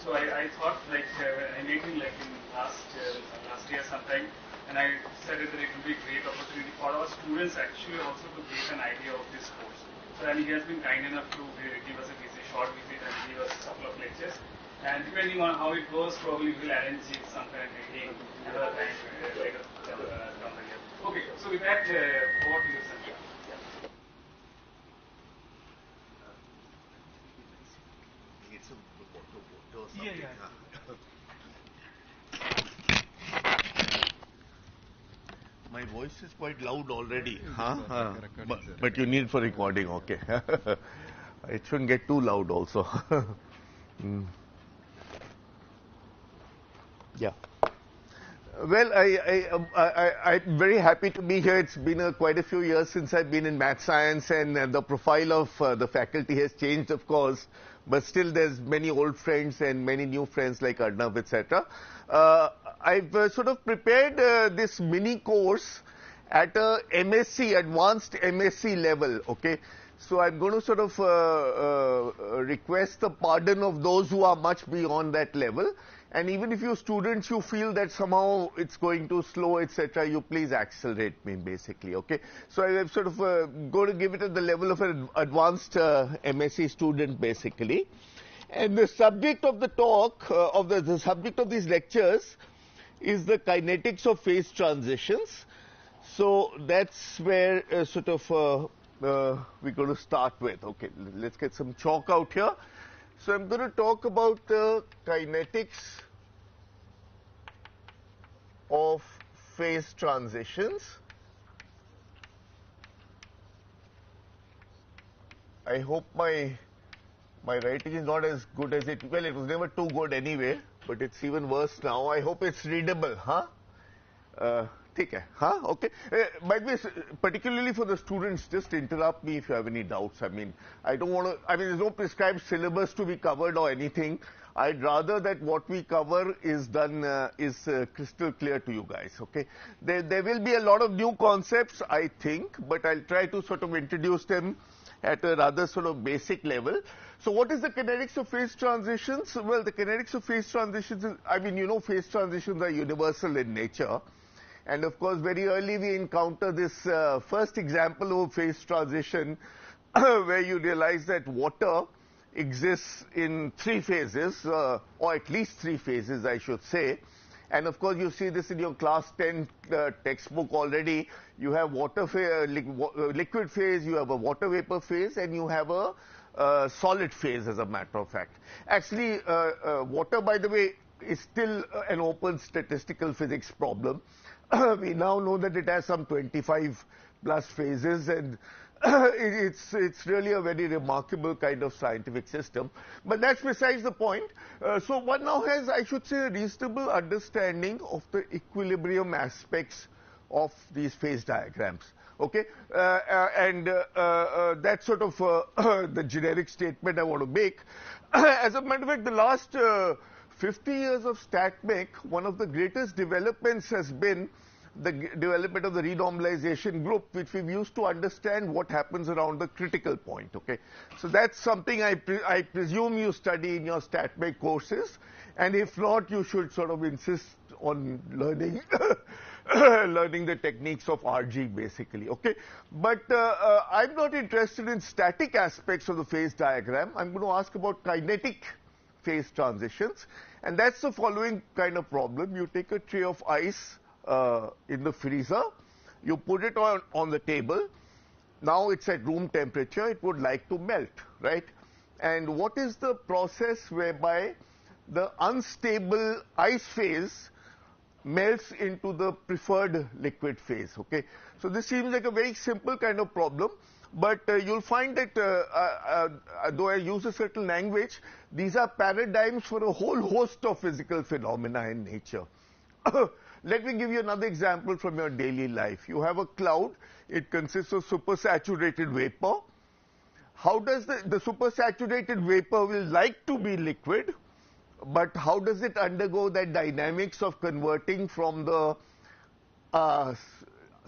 So I thought like I made it like in last year sometime, and I said that it will be a great opportunity for our students actually also to get an idea of this course. So and he has been kind enough to give us a visit, short visit, and give us a couple of lectures. And depending on how it goes, probably we'll arrange it sometime again another time later down the year. Okay, so with that, over to you, Sanjay. Yeah. My voice is quite loud already, but you need for recording, okay. It shouldn't get too loud also. Yeah. Well, I'm very happy to be here. It's been quite a few years since I've been in math science, and the profile of the faculty has changed, of course. But still, there's many old friends and many new friends like Arnav, etc. I've sort of prepared this mini course at a MSc, advanced MSc level, okay? So I'm going to sort of request the pardon of those who are much beyond that level. And even if you students, you feel that somehow it's going too slow, etc., you please accelerate me, basically, okay? So I'm sort of going to give it at the level of an advanced MSc student, basically. And the subject of the talk, the subject of these lectures is the kinetics of phase transitions. So that's where sort of we're going to start with. Okay, let's get some chalk out here. So I'm going to talk about the kinetics of phase transitions. I hope my writing is not as good as it, well, it was never too good anyway, but it's even worse now. I hope it's readable, huh? Okay. By the way, particularly for the students, just interrupt me if you have any doubts. I mean, I don't want to, there's no prescribed syllabus to be covered or anything. I'd rather that what we cover is done, crystal clear to you guys, okay? There will be a lot of new concepts, I think, but I'll try to sort of introduce them at a rather sort of basic level. So what is the kinetics of phase transitions? Well, the kinetics of phase transitions is, phase transitions are universal in nature. And of course, very early we encounter this first example of phase transition where you realize that water exists in three phases, or at least three phases, I should say. And of course, you see this in your class 10 textbook already. You have liquid phase, you have a water vapor phase, and you have a solid phase, as a matter of fact. Actually, water, by the way, is still an open statistical physics problem. We now know that it has some 25 plus phases, and it's really a very remarkable kind of scientific system. But that's besides the point. So one now has, I should say, a reasonable understanding of the equilibrium aspects of these phase diagrams. Okay, that's sort of the generic statement I want to make. As a matter of fact, the last 50 years of StatMech, one of the greatest developments has been the development of the renormalization group, which we've used to understand what happens around the critical point, okay? So that's something I presume you study in your StatMech courses, and if not, you should sort of insist on learning learning the techniques of RG, basically, okay? But I'm not interested in static aspects of the phase diagram. I'm going to ask about kinetic phase transitions, and that's the following kind of problem. You take a tray of ice in the freezer, you put it on the table. Now it's at room temperature, it would like to melt, right? And what is the process whereby the unstable ice phase melts into the preferred liquid phase, okay? So this seems like a very simple kind of problem, but you'll find that though I use a certain language, these are paradigms for a whole host of physical phenomena in nature. Let me give you another example from your daily life. You have a cloud. It consists of supersaturated vapor. How does the supersaturated vapor will like to be liquid, but how does it undergo that dynamics of converting from the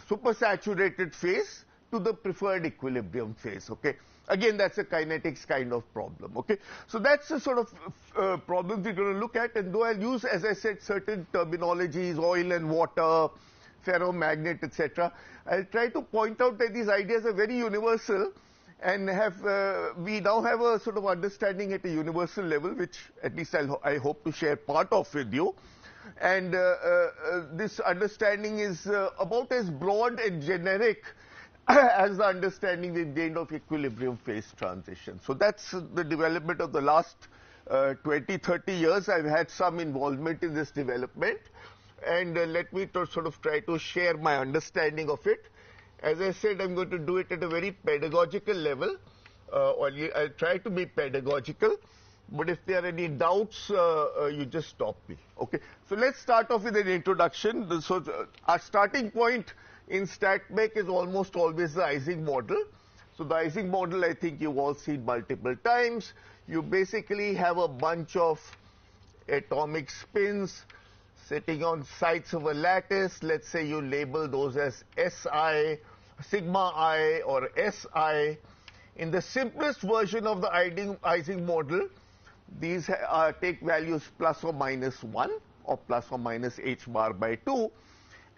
supersaturated phase to the preferred equilibrium phase, okay? Again, that's a kinetics kind of problem, okay? So that's the sort of problems we're going to look at, and though I'll use, as I said, certain terminologies, oil and water, ferromagnet, etc., I'll try to point out that these ideas are very universal and we now have a sort of understanding at a universal level, which at least I hope to share part of with you. And this understanding is about as broad and generic as the understanding we've gained of equilibrium phase transition. So that's the development of the last 20, 30 years. I've had some involvement in this development, and let me sort of try to share my understanding of it. As I said, I'm going to do it at a very pedagogical level. I'll try to be pedagogical, but if there are any doubts, you just stop me. Okay. So let's start off with an introduction. So our starting point in StatMech is almost always the Ising model. So the Ising model, I think you've all seen multiple times. You basically have a bunch of atomic spins sitting on sides of a lattice. Let's say you label those as Si, sigma I, or Si. In the simplest version of the Ising model, these take values plus or minus 1 or plus or minus h bar by 2.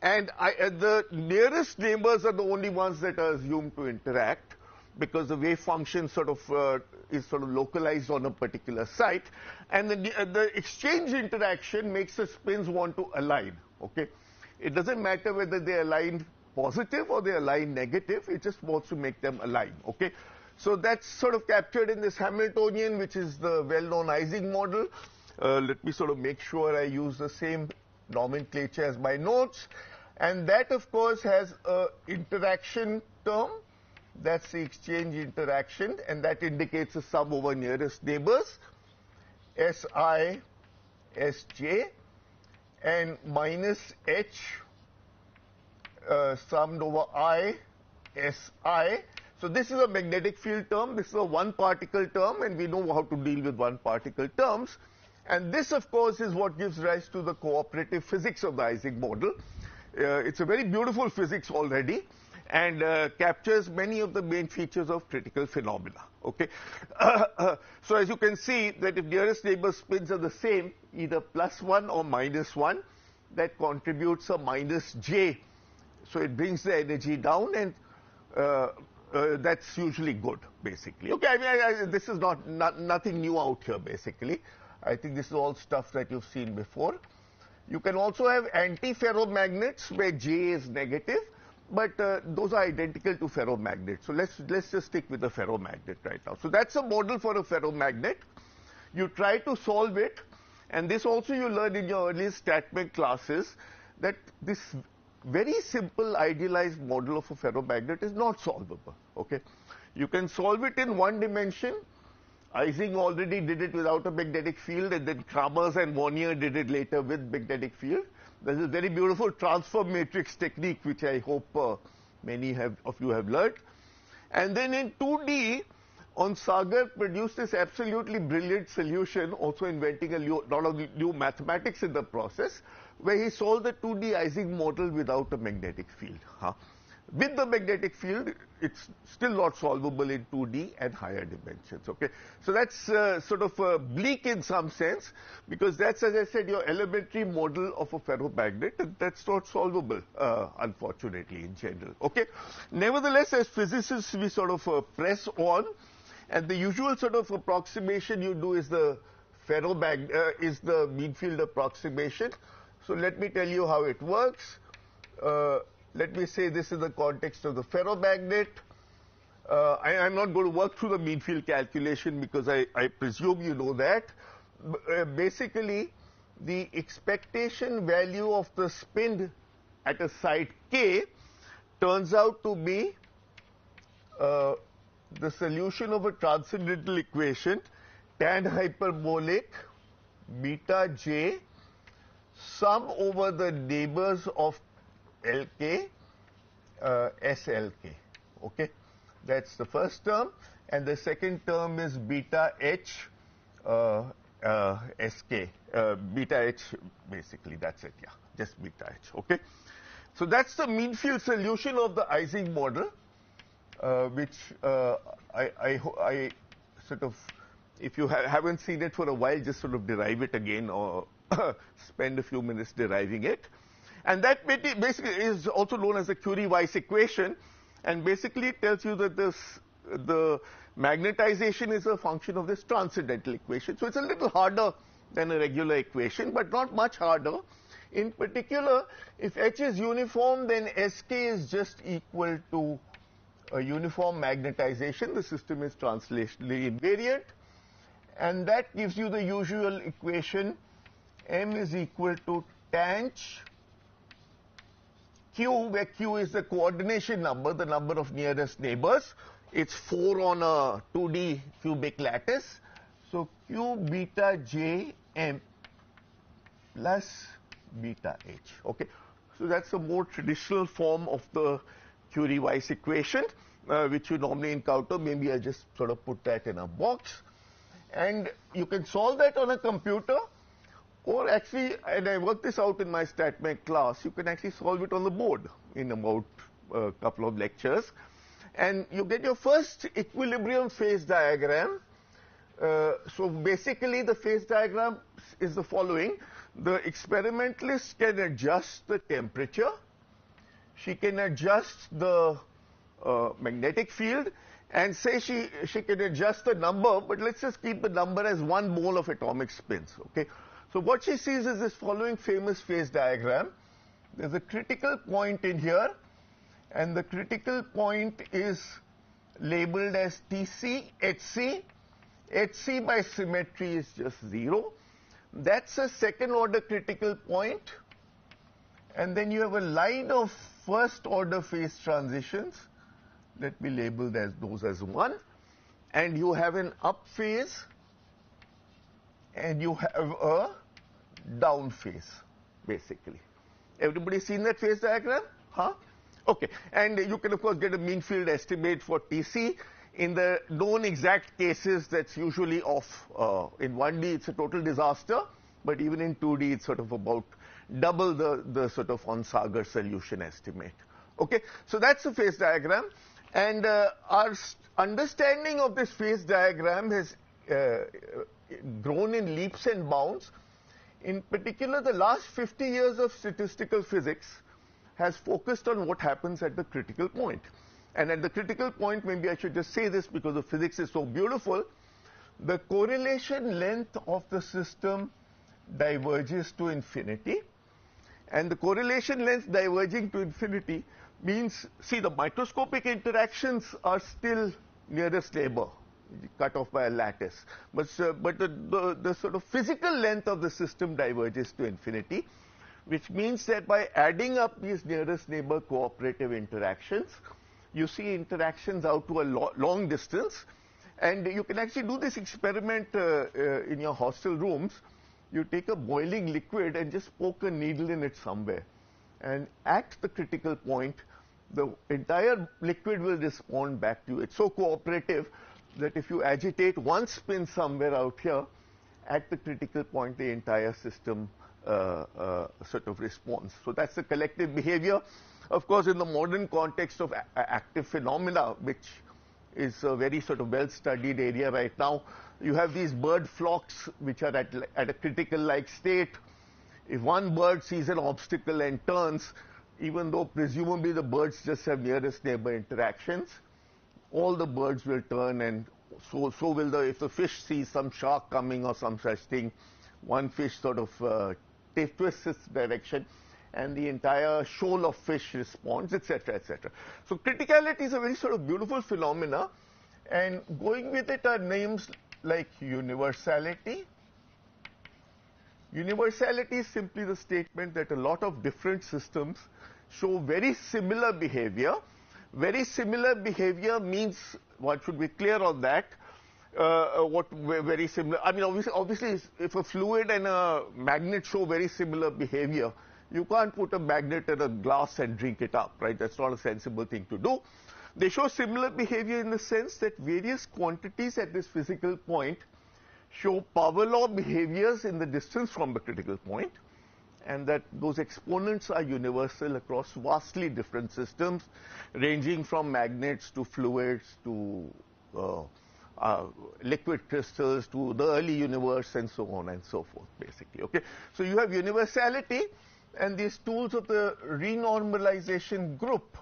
And the nearest neighbors are the only ones that are assumed to interact, because the wave function is sort of localized on a particular site, and the exchange interaction makes the spins want to align. Okay, it doesn't matter whether they align positive or they align negative; it just wants to make them align. Okay, so that's sort of captured in this Hamiltonian, which is the well-known Ising model. Let me sort of make sure I use the same nomenclature as my notes, and that of course has a interaction term. That's the exchange interaction, and that indicates a sum over nearest neighbors, Si, Sj, and minus h summed over I, Si. So this is a magnetic field term, this is a one particle term, and we know how to deal with one particle terms. And this, of course, is what gives rise to the cooperative physics of the Ising model. It's a very beautiful physics already, and captures many of the main features of critical phenomena. Okay, so as you can see that if nearest neighbor spins are the same, either plus 1 or minus 1, that contributes a minus j. So it brings the energy down, and that's usually good, basically. Okay, I mean, this is nothing new out here, basically. I think this is all stuff that you've seen before. You can also have anti-ferromagnets where J is negative, but those are identical to ferromagnets. So let's just stick with the ferromagnet right now. So that's a model for a ferromagnet. You try to solve it, and this also you learned in your early StatMech classes, that this very simple idealized model of a ferromagnet is not solvable. Okay, you can solve it in one dimension. Ising already did it without a magnetic field, and then Kramers and Warnier did it later with magnetic field. There's a very beautiful transfer matrix technique, which I hope many of you have learned. And then in 2D, Sagar produced this absolutely brilliant solution, also inventing a lot of new mathematics in the process, where he solved the 2D Ising model without a magnetic field. With the magnetic field, it's still not solvable in 2D and higher dimensions. Okay, so that's sort of bleak in some sense, because that's, as I said, your elementary model of a ferromagnet, and that's not solvable, unfortunately, in general. Okay, nevertheless, as physicists, we sort of press on, and the usual sort of approximation you do is the is the mean field approximation. So let me tell you how it works. Let me say this in the context of the ferromagnet. I'm not going to work through the mean field calculation because I presume you know that. Basically, the expectation value of the spin at a site k turns out to be the solution of a transcendental equation, tan hyperbolic beta j sum over the neighbors of Lk, SLk. Okay, that's the first term, and the second term is beta h Sk, beta h basically. That's it. Yeah, just beta h. Okay, so that's the mean field solution of the Ising model, which I sort of, if you haven't seen it for a while, just sort of derive it again or spend a few minutes deriving it. And that basically is also known as the Curie-Weiss equation, and basically it tells you that the magnetization is a function of this transcendental equation. So it's a little harder than a regular equation, but not much harder. In particular, if H is uniform, then Sk is just equal to a uniform magnetization. The system is translationally invariant, and that gives you the usual equation. M is equal to tanh Q, where Q is the coordination number, the number of nearest neighbors. It's 4 on a 2D cubic lattice. So Q beta J M plus beta H. Okay, so that's a more traditional form of the Curie-Weiss equation, which you normally encounter. Maybe I just sort of put that in a box, and you can solve that on a computer, or actually, and I worked this out in my StatMech class, you can actually solve it on the board in about a couple of lectures, and you get your first equilibrium phase diagram. So basically, the phase diagram is the following. The experimentalist can adjust the temperature. She can adjust the magnetic field, and say she can adjust the number, but let's just keep the number as 1 mole of atomic spins. Okay. So what she sees is this following famous phase diagram. There's a critical point in here, and the critical point is labeled as Tc, Hc. Hc by symmetry is just 0. That's a second order critical point. And then you have a line of first order phase transitions. Let me label those as 1. And you have an up phase, and you have a down phase, basically. Everybody seen that phase diagram? Huh? Okay. And you can, of course, get a mean field estimate for Tc. In the known exact cases, that's usually off. In 1D, it's a total disaster, but even in 2D, it's sort of about double the sort of Onsager solution estimate. Okay, so that's the phase diagram, and our understanding of this phase diagram has grown in leaps and bounds. In particular, the last 50 years of statistical physics has focused on what happens at the critical point. And at the critical point, maybe I should just say this because the physics is so beautiful, the correlation length of the system diverges to infinity. And the correlation length diverging to infinity means, see, the microscopic interactions are still nearest neighbor, cut off by a lattice. But the sort of physical length of the system diverges to infinity, which means that by adding up these nearest neighbor cooperative interactions, you see interactions out to a long distance. And you can actually do this experiment in your hostel rooms. You take a boiling liquid and just poke a needle in it somewhere. And at the critical point, the entire liquid will respond back to you. It's so cooperative that if you agitate one spin somewhere out here, at the critical point, the entire system sort of responds. So that's the collective behavior. Of course, in the modern context of active phenomena, which is a very sort of well-studied area right now, you have these bird flocks which are at a critical-like state. If one bird sees an obstacle and turns, even though presumably the birds just have nearest neighbor interactions, all the birds will turn, and so will if the fish sees some shark coming or some such thing, one fish sort of twists its direction, and the entire shoal of fish responds, etc., etc. So criticality is a very sort of beautiful phenomena, and going with it are names like universality. Universality is simply the statement that a lot of different systems show very similar behavior. Very similar behavior means, one should be clear on that, what very similar, I mean, obviously if a fluid and a magnet show very similar behavior, you can't put a magnet in a glass and drink it up, right? That's not a sensible thing to do. They show similar behavior in the sense that various quantities at this physical point show power law behaviors in the distance from the critical point, and that those exponents are universal across vastly different systems, ranging from magnets to fluids to liquid crystals to the early universe and so on and so forth, basically. Okay, so you have universality, and these tools of the renormalization group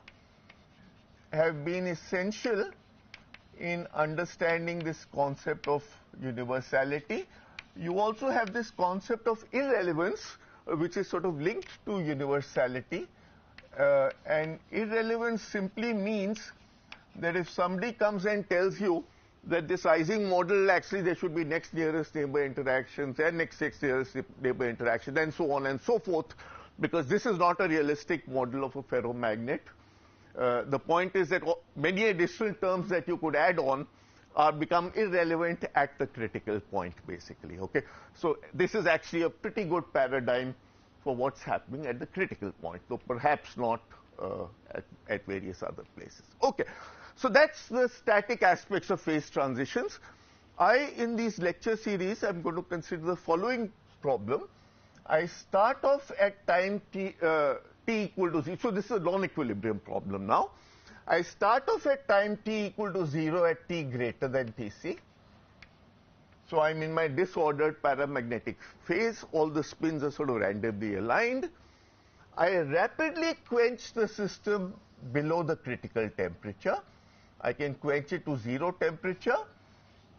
have been essential in understanding this concept of universality. You also have this concept of irrelevance, which is sort of linked to universality. And irrelevance simply means that if somebody comes and tells you that this Ising model, actually there should be next nearest neighbor interactions and next nearest neighbor interactions and so on and so forth, because this is not a realistic model of a ferromagnet. The point is that many additional terms that you could add on are become irrelevant at the critical point, basically. Okay, so this is actually a pretty good paradigm for what's happening at the critical point, though perhaps not at various other places. Okay, so that's the static aspects of phase transitions. In these lecture series, I'm going to consider the following problem. I start off at time t equal to 0. So this is a non-equilibrium problem now. I start off at time t equal to 0 at t greater than Tc. So I'm in my disordered paramagnetic phase. All the spins are sort of randomly aligned. I rapidly quench the system below the critical temperature. I can quench it to 0 temperature,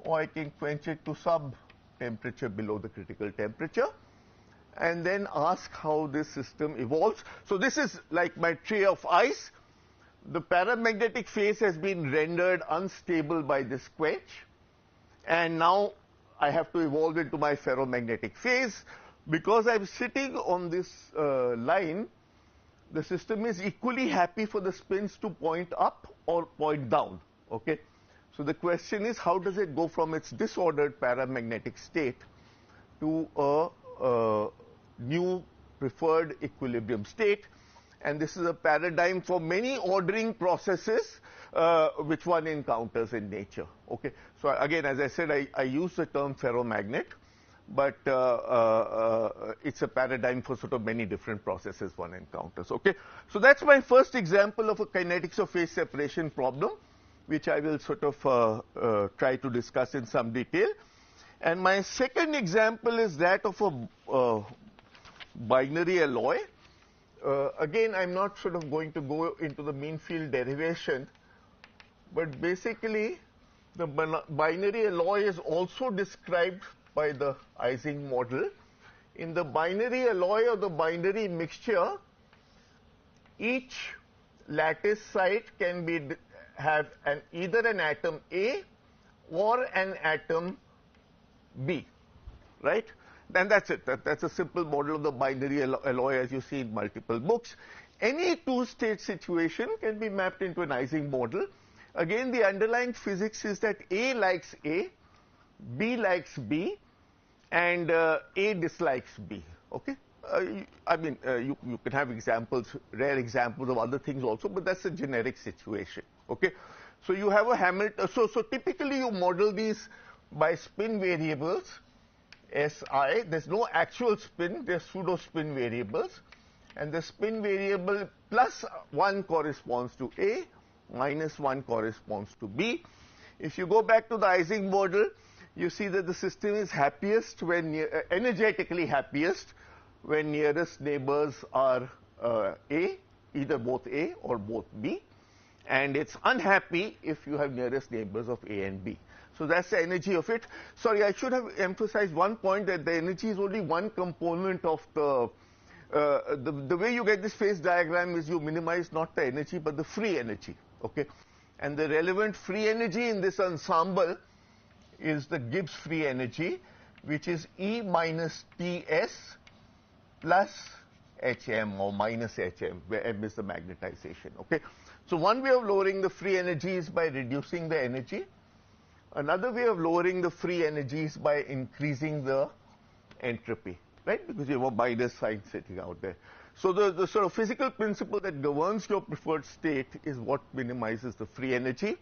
or I can quench it to some temperature below the critical temperature, and then ask how this system evolves. So this is like my tray of ice. The paramagnetic phase has been rendered unstable by this quench, and now I have to evolve into my ferromagnetic phase. Because I'm sitting on this line, the system is equally happy for the spins to point up or point down. Okay, so the question is, how does it go from its disordered paramagnetic state to a new preferred equilibrium state? And this is a paradigm for many ordering processes which one encounters in nature. Okay, so again, as I said, I use the term ferromagnet, but it's a paradigm for sort of many different processes one encounters. Okay, so that's my first example of a kinetics of phase separation problem, which I will sort of try to discuss in some detail. And my second example is that of a binary alloy. Again, I'm not sort of going to go into the mean field derivation, but basically the binary alloy is also described by the Ising model. In the binary alloy or the binary mixture, each lattice site can have either an atom A or an atom B, right? Then that's it. That's a simple model of the binary alloy as you see in multiple books. Any two-state situation can be mapped into an Ising model. Again, the underlying physics is that A likes A, B likes B, and A dislikes B. Okay? I mean, you can have examples, rare examples of other things also, but that's a generic situation. Okay? So you have a Hamilton. So typically you model these by spin variables. Si, there's no actual spin, there's pseudo spin variables, and the spin variable plus 1 corresponds to A, minus 1 corresponds to B. If you go back to the Ising model, you see that the system is happiest when energetically happiest when nearest neighbors are A, either both A or both B, and it's unhappy if you have nearest neighbors of A and B. So that's the energy of it. Sorry, I should have emphasized one point, that the energy is only one component of the way you get this phase diagram is you minimize not the energy but the free energy. Okay, and the relevant free energy in this ensemble is the Gibbs free energy, which is E minus Ts plus Hm or minus Hm, where M is the magnetization. Okay, so one way of lowering the free energy is by reducing the energy. Another way of lowering the free energy is by increasing the entropy, right? Because you have a minus sign sitting out there. So the sort of physical principle that governs your preferred state is what minimizes the free energy.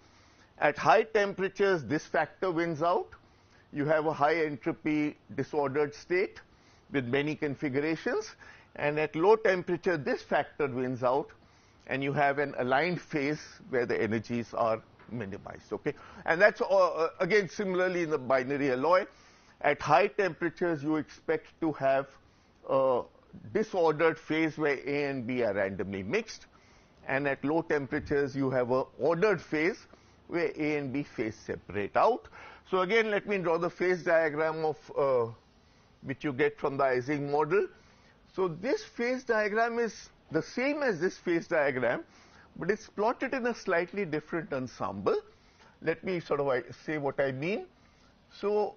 At high temperatures, this factor wins out. You have a high entropy disordered state with many configurations. and at low temperature this factor wins out, and you have an aligned phase where the energies are minimized. Okay, and that's again similarly in the binary alloy. At high temperatures you expect to have a disordered phase where A and B are randomly mixed, and at low temperatures you have a ordered phase where A and B phase separate out. So again, let me draw the phase diagram of which you get from the Ising model. So this phase diagram is the same as this phase diagram, but it's plotted in a slightly different ensemble. Let me sort of say what I mean. So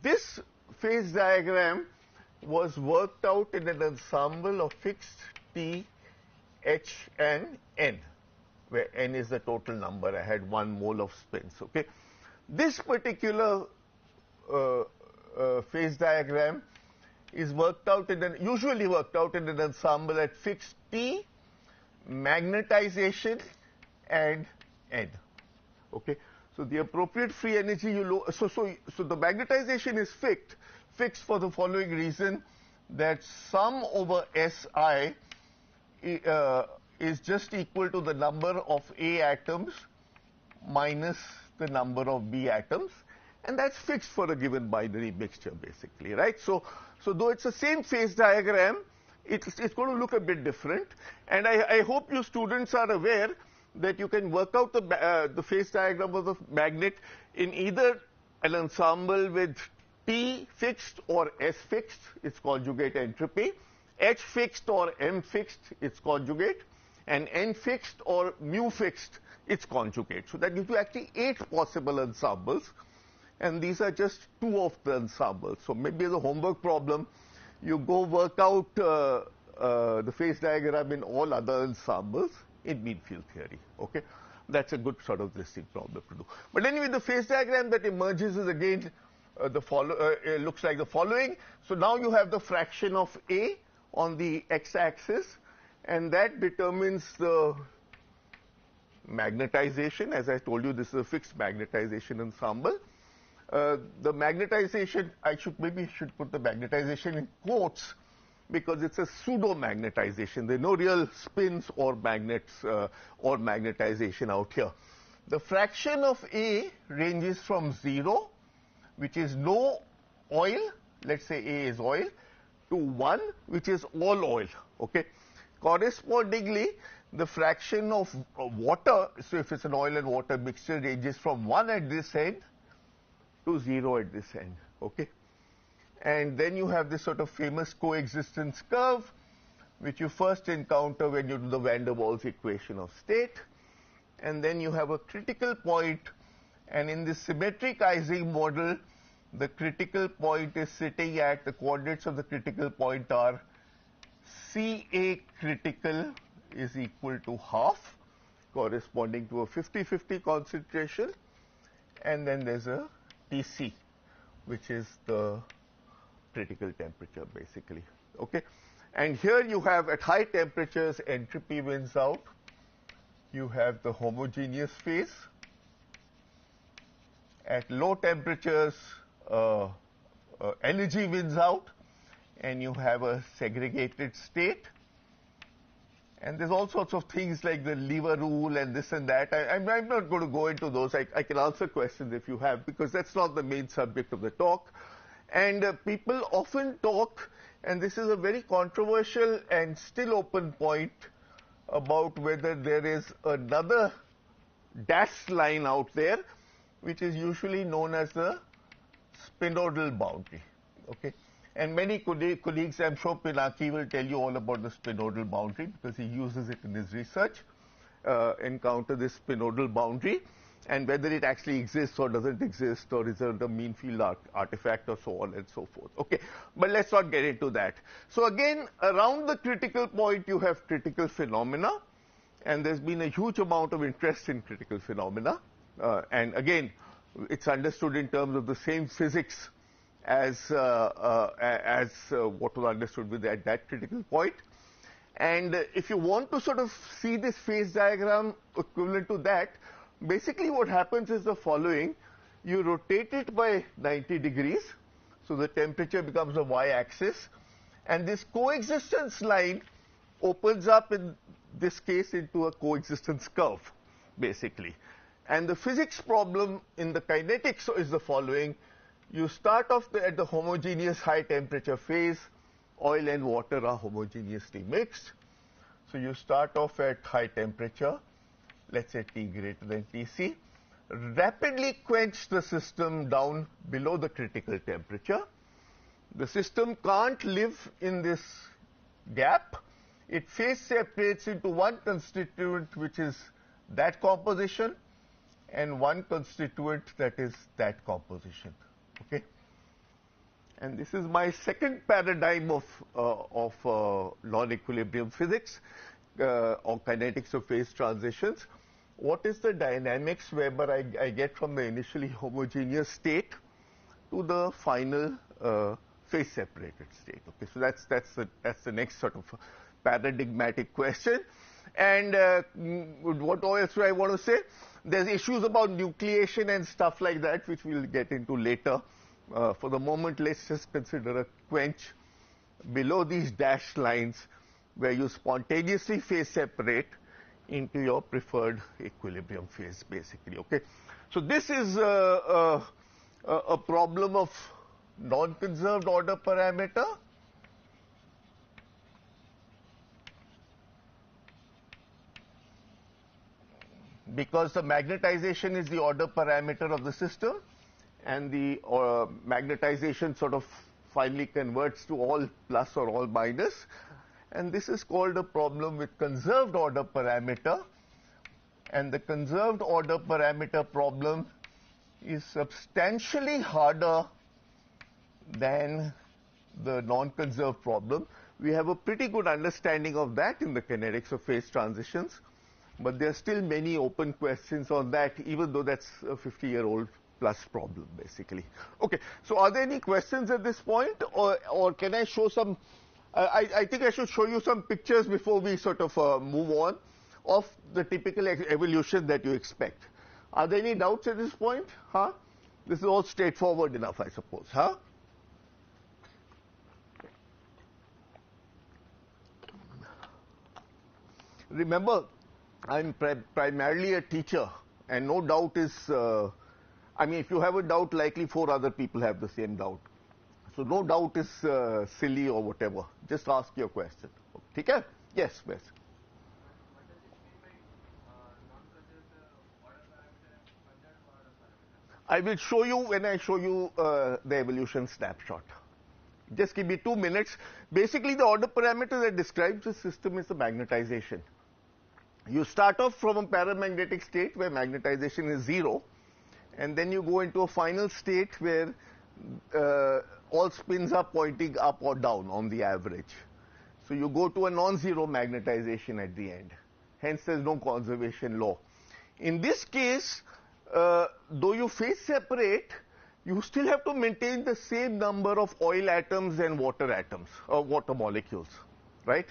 this phase diagram was worked out in an ensemble of fixed T, H, and N, where N is the total number. I had 1 mole of spins. Okay, this particular phase diagram is usually worked out in an ensemble at fixed T, magnetization, and N. Okay, so the appropriate free energy so the magnetization is fixed for the following reason, that sum over Si is just equal to the number of A atoms minus the number of B atoms, and that's fixed for a given binary mixture basically, right? So though it's the same phase diagram, it's going to look a bit different, and I hope you students are aware that you can work out the phase diagram of the magnet in either an ensemble with T fixed or S fixed, its conjugate entropy, H fixed or M fixed, its conjugate, and N fixed or mu fixed, its conjugate. So that gives you actually 8 possible ensembles, and these are just 2 of the ensembles. So maybe as a homework problem, you go work out the phase diagram in all other ensembles in mean field theory. Okay, that's a good sort of this thing problem to do. But anyway, the phase diagram that emerges is again looks like the following. So now you have the fraction of A on the x-axis, and that determines the magnetization. As I told you, this is a fixed magnetization ensemble. The magnetization, maybe should put the magnetization in quotes, because it's a pseudo-magnetization. There are no real spins or magnets or magnetization out here. The fraction of A ranges from 0, which is no oil, let's say A is oil, to 1, which is all oil. Okay. Correspondingly, the fraction of water, so if it's an oil and water mixture, ranges from 1 at this end to 0 at this end. Okay. And then you have this sort of famous coexistence curve, which you first encounter when you do the van der Waals equation of state. And then you have a critical point, and in this symmetric Ising model, the critical point is sitting at, the coordinates of the critical point are Ca critical is equal to half, corresponding to a 50-50 concentration, and then there's a Tc, which is the critical temperature basically. Okay, and here you have at high temperatures entropy wins out, you have the homogeneous phase. At low temperatures energy wins out, and you have a segregated state. And there's all sorts of things like the lever rule and this and that. I'm not going to go into those. I can answer questions if you have, because that's not the main subject of the talk. And people often talk, and this is a very controversial and still open point, about whether there is another dashed line out there, which is usually known as the spinodal boundary. Okay. And many colleagues, I'm sure Pinaki will tell you all about the spinodal boundary, because he uses it in his research, encounter this spinodal boundary, and whether it actually exists or doesn't exist, or is it a mean field artifact, or so on and so forth. Okay, but let's not get into that. So again, around the critical point, you have critical phenomena, and there's been a huge amount of interest in critical phenomena. And again, it's understood in terms of the same physics as what was understood with at that critical point. And if you want to sort of see this phase diagram equivalent to that, basically what happens is the following. You rotate it by 90 degrees, so the temperature becomes a y-axis, And this coexistence line opens up in this case into a coexistence curve, basically. And the physics problem in the kinetics is the following. You start off at the homogeneous high temperature phase. Oil and water are homogeneously mixed. So you start off at high temperature, let's say T greater than Tc. Rapidly quench the system down below the critical temperature. The system can't live in this gap. It phase separates into one constituent, which is that composition, and one constituent that is that composition. Okay? And this is my second paradigm of non-equilibrium physics or kinetics of phase transitions. What is the dynamics whereby I get from the initially homogeneous state to the final phase separated state? Okay, so that's the next sort of paradigmatic question. And what else do I want to say? There's issues about nucleation and stuff like that, which we'll get into later. For the moment, let's just consider a quench below these dashed lines where you spontaneously phase separate into your preferred equilibrium phase, basically. Okay, so this is a problem of non-conserved order parameter. Because the magnetization is the order parameter of the system, and the magnetization sort of finally converts to all plus or all minus. And this is called a problem with conserved order parameter. And the conserved order parameter problem is substantially harder than the non-conserved problem. We have a pretty good understanding of that in the kinetics of phase transitions, but there are still many open questions on that, even though that's a 50-year-old plus problem, basically. Okay, so are there any questions at this point, or can I show some? I think I should show you some pictures before we sort of move on of the typical evolution that you expect. Are there any doubts at this point? Huh? This is all straightforward enough, I suppose. Huh? Remember, I'm primarily a teacher, and no doubt is, I mean, if you have a doubt, likely 4 other people have the same doubt. So no doubt is silly or whatever. Just ask your question. Okay? Yes, yes. What does it mean by non-conserved order parameter and conserved order parameter? I will show you when I show you the evolution snapshot. Just give me 2 minutes. Basically, the order parameter that describes the system is the magnetization. You start off from a paramagnetic state where magnetization is 0, and then you go into a final state where all spins are pointing up or down on the average. So you go to a non-zero magnetization at the end. Hence, there's no conservation law. In this case, though you phase separate, you still have to maintain the same number of oil atoms and water atoms, or water molecules, right?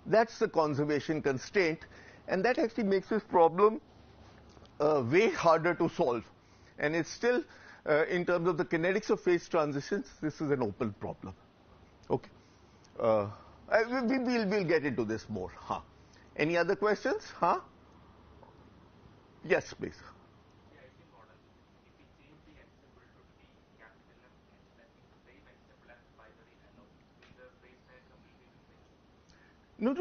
That's the conservation constraint, and that actually makes this problem way harder to solve. And it's still, in terms of the kinetics of phase transitions, this is an open problem. Okay. We'll get into this more. Huh? Any other questions? Huh? Yes, please. The ideal model, if we change the x symbol to the capital M, that means the same x symbol as binary allow, will the phase diagram will be the same? No.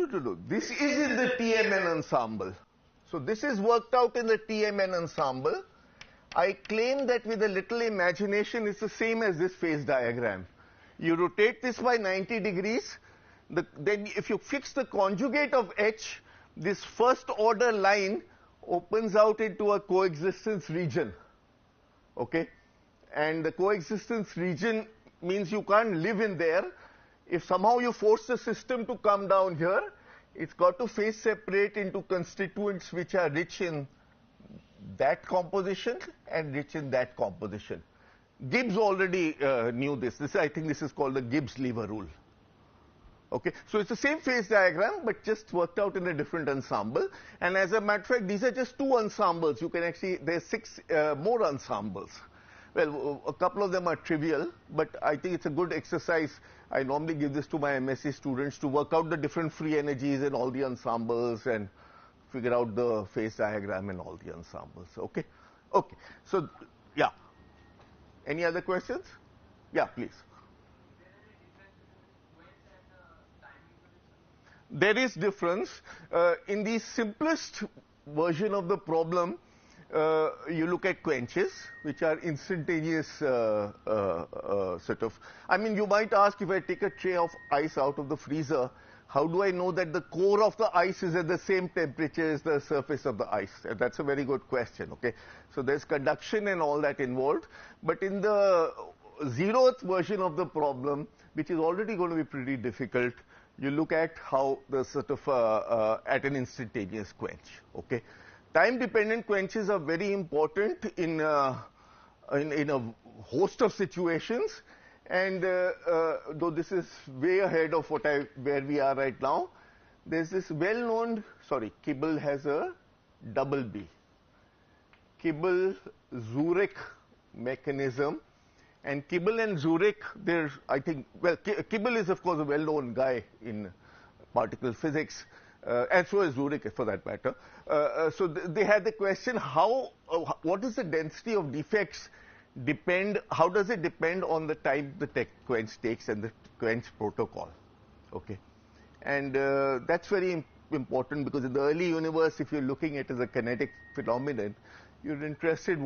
This is in the TMN ensemble. So this is worked out in the TMN ensemble. I claim that with a little imagination, it's the same as this phase diagram. You rotate this by 90 degrees. Then if you fix the conjugate of H, this first order line opens out into a coexistence region. Okay? And the coexistence region means you can't live in there. If somehow you force the system to come down here, it's got to phase separate into constituents which are rich in that composition and rich in that composition. Gibbs already knew this. I think this is called the Gibbs-Lever rule. Okay, so it's the same phase diagram, but just worked out in a different ensemble. And as a matter of fact, these are just 2 ensembles. You can actually, there's 6 more ensembles. Well, a couple of them are trivial, but I think it's a good exercise. I normally give this to my MSc students to work out the different free energies and all the ensembles and figure out the phase diagram and all the ensembles. Okay? Okay. So, yeah. Any other questions? Yeah, please. There is difference. In the simplest version of the problem, you look at quenches, which are instantaneous sort of. I mean, you might ask, if I take a tray of ice out of the freezer, how do I know that the core of the ice is at the same temperature as the surface of the ice? And that's a very good question, okay? So there's conduction and all that involved. But in the 0th version of the problem, which is already going to be pretty difficult, you look at how the sort of at an instantaneous quench, okay? Time-dependent quenches are very important in a host of situations, and though this is way ahead of where we are right now, there's this well-known, Kibble has a double B, Kibble-Zurich mechanism. And Kibble and Zurich, they're, I think, well, Kibble is, of course, a well-known guy in particle physics, and so is Zurich, for that matter. So they had the question, what does the density of defects depend, how does it depend on the time the quench takes and the quench protocol? Okay. And that's very important, because in the early universe, if you're looking at it as a kinetic phenomenon, you're interested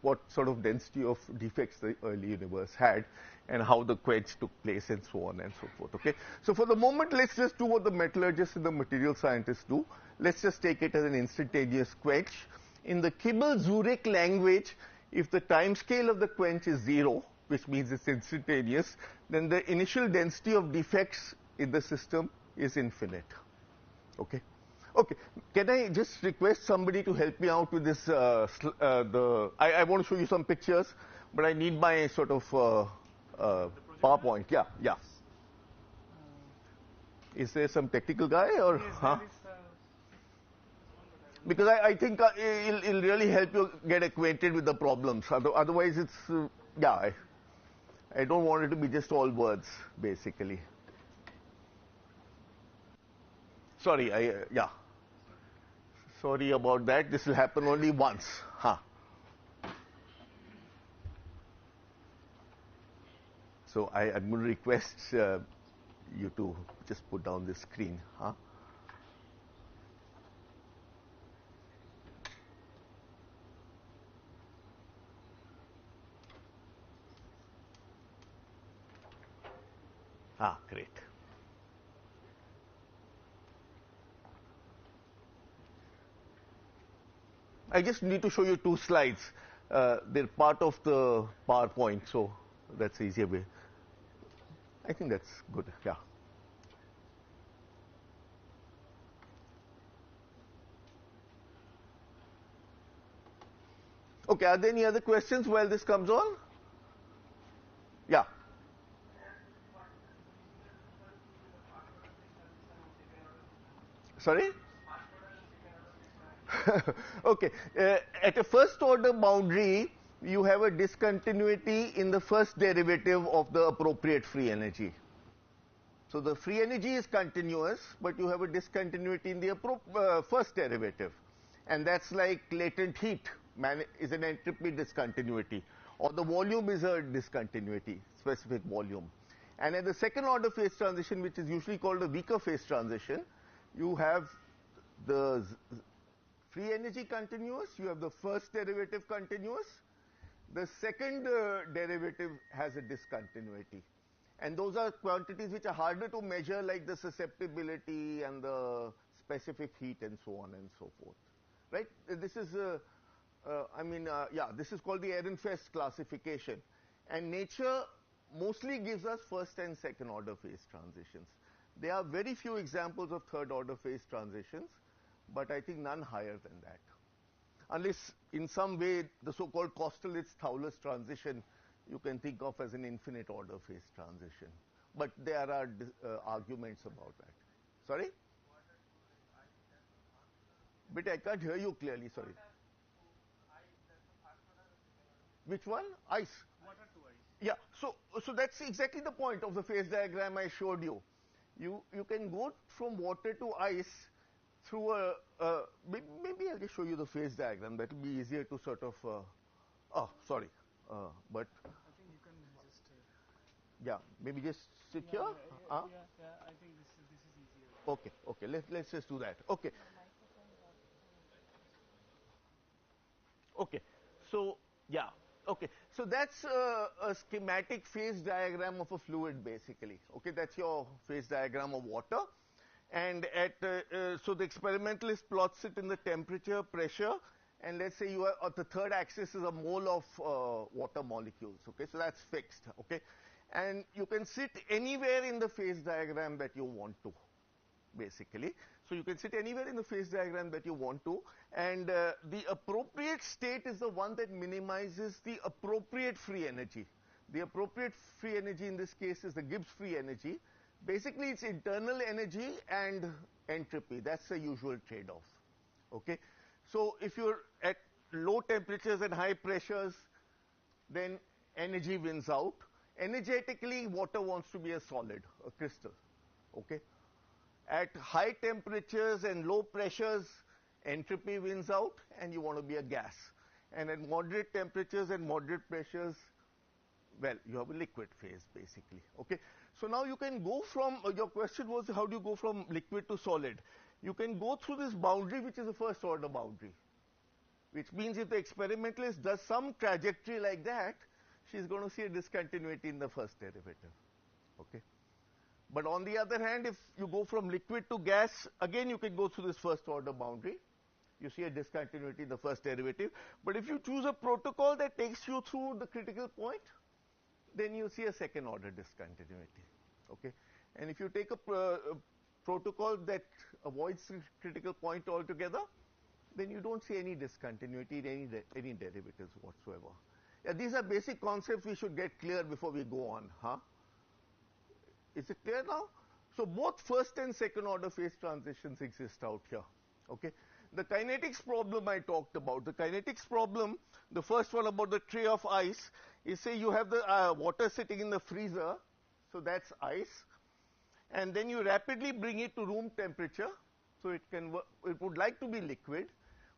what sort of density of defects the early universe had and how the quench took place and so on and so forth. Okay. So for the moment, let's just do what the metallurgists and the material scientists do. Let's just take it as an instantaneous quench. In the Kibble-Zurich language, if the time scale of the quench is 0, which means it's instantaneous, then the initial density of defects in the system is infinite. Okay. Okay, can I just request somebody to help me out with this? I want to show you some pictures, but I need my sort of PowerPoint. Yeah, yeah. Is there some technical guy or? Yes, huh? there is Because I think it'll really help you get acquainted with the problems. Otherwise, it's yeah. I don't want it to be just all words, basically. Sorry, yeah. Sorry about that. This will happen only once. Huh. So I'm going to request you to just put down the screen. Huh? Ah, great. I just need to show you 2 slides. They're part of the PowerPoint, so that's the easier way. I think that's good, yeah. Okay, are there any other questions while this comes on? Yeah. Sorry? Okay, at a first order boundary, you have a discontinuity in the first derivative of the appropriate free energy. So the free energy is continuous, but you have a discontinuity in the first derivative. And that's like latent heat is an entropy discontinuity, or the volume is a discontinuity, specific volume. And at the second order phase transition, which is usually called a weaker phase transition, you have the free energy continuous, you have the first derivative continuous, the second derivative has a discontinuity. And those are quantities which are harder to measure, like the susceptibility and the specific heat and so on and so forth. Right? This is, this is called the Ehrenfest classification. And nature mostly gives us first and second order phase transitions. There are very few examples of third order phase transitions, but I think none higher than that. Unless in some way the so-called Kosterlitz-Thouless transition you can think of as an infinite order phase transition. But there are arguments about that. Sorry? But I can't hear you clearly, sorry. Which one? Ice. Water to ice. Yeah, so that's exactly the point of the phase diagram I showed you. You can go from water to ice through maybe I'll just show you the phase diagram. That will be easier to sort of. Oh, sorry, but I think you can just. yeah, maybe just sit Yeah, here. yeah, Huh? yeah. I think this is easier. Okay, okay. Let's just do that. Okay, okay. So yeah, okay. So that's a schematic phase diagram of a fluid, basically. Okay, that's your phase diagram of water. And so the experimentalist plots it in the temperature, pressure, and let's say you are the third axis is a mole of water molecules. Okay, so that's fixed. Okay, and you can sit anywhere in the phase diagram that you want to, basically. So you can sit anywhere in the phase diagram that you want to, and the appropriate state is the one that minimizes the appropriate free energy. The appropriate free energy in this case is the Gibbs free energy. Basically, it's internal energy and entropy. That's the usual trade-off. Okay, so if you're at low temperatures and high pressures, then energy wins out. Energetically, water wants to be a solid, a crystal. Okay, at high temperatures and low pressures, entropy wins out and you want to be a gas. And at moderate temperatures and moderate pressures, well, you have a liquid phase, basically. Okay. So now you can go from, your question was how do you go from liquid to solid? You can go through this boundary, which is a first order boundary, which means if the experimentalist does some trajectory like that, she's going to see a discontinuity in the first derivative. Okay. But on the other hand, if you go from liquid to gas, again you can go through this first order boundary. You see a discontinuity in the first derivative. But if you choose a protocol that takes you through the critical point, then you see a second order discontinuity. Okay? And if you take a protocol that avoids the critical point altogether, then you don't see any discontinuity in any derivatives whatsoever. Yeah, these are basic concepts we should get clear before we go on. Huh? Is it clear now? So both first and second order phase transitions exist out here. Okay. The kinetics problem I talked about, the kinetics problem, the first one about the tray of ice, is say you have the water sitting in the freezer, so that's ice, and then you rapidly bring it to room temperature, so it would like to be liquid.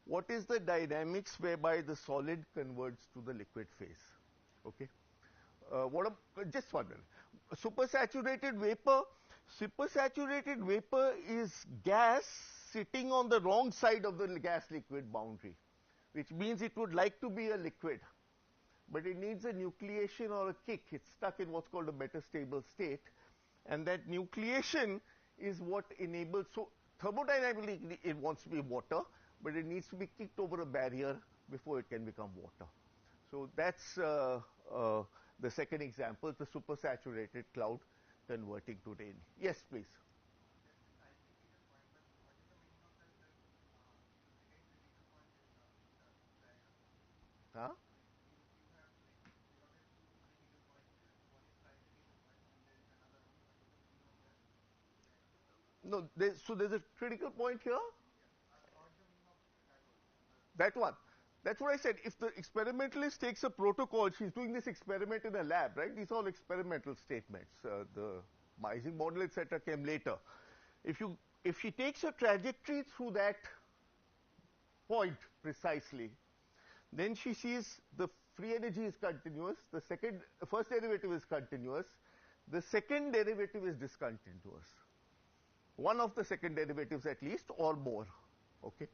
What is the dynamics whereby the solid converts to the liquid phase? Okay. Just one minute. Supersaturated vapor. Supersaturated vapor is gas sitting on the wrong side of the gas liquid boundary, which means it would like to be a liquid, but it needs a nucleation or a kick. It's stuck in what's called a metastable state, and that nucleation is what enables. So thermodynamically, it wants to be water, but it needs to be kicked over a barrier before it can become water. So that's the second example, the supersaturated cloud converting to rain. Yes, please. I think we can point, but what is the meaning of that? The second critical point is in the diagram. Huh? Like you have like plotted two critical points here. One is primary critical point, and there is another one. What is the meaning of that? Like No, so there's a critical point here. yeah, what is the meaning of that one? That one. That's what I said. If the experimentalist takes a protocol, she's doing this experiment in a lab, right? These are all experimental statements. The Ising model, etc., came later. If she takes a trajectory through that point precisely, then she sees the free energy is continuous, the first derivative is continuous, the second derivative is discontinuous. One of the second derivatives at least, or more. Okay.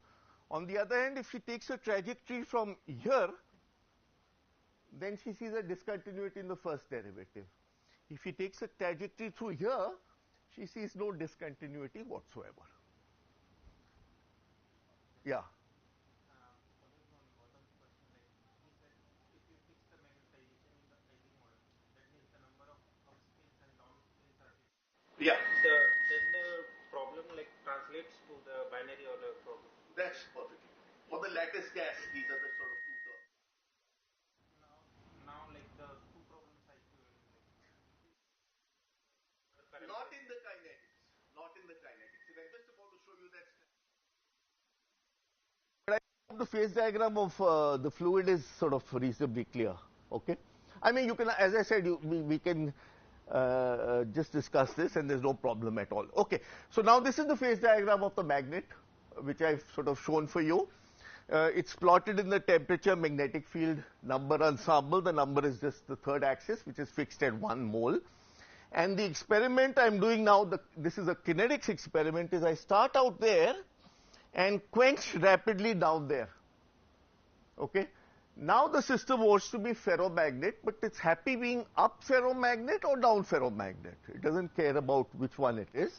On the other hand, if she takes a trajectory from here, then she sees a discontinuity in the first derivative. If she takes a trajectory through here, she sees no discontinuity whatsoever. Yeah. Following on Gautam's question, like he said, if you fix the magnetization in the Ising model, that means the number of upspins and downspins are fixed. Yeah. Does the problem like translates to the binary Euler problem? That's perfect. For the lattice gas, these are the sort of two terms. Now like the two problems are equivalent, like the current. Not in the kinetics. Not in the kinetics. And I'm just about to show you that. The phase diagram of the fluid is sort of reasonably clear. Okay, I mean, you can, as I said, we can just discuss this, and there's no problem at all. Okay, so now this is the phase diagram of the magnet, which I've sort of shown for you. It's plotted in the temperature, magnetic field, number ensemble. The number is just the third axis, which is fixed at 1 mole. And the experiment I'm doing now, this is a kinetics experiment, is I start out there and quench rapidly down there. Okay. Now the system wants to be ferromagnet, but it's happy being up ferromagnet or down ferromagnet. It doesn't care about which one it is.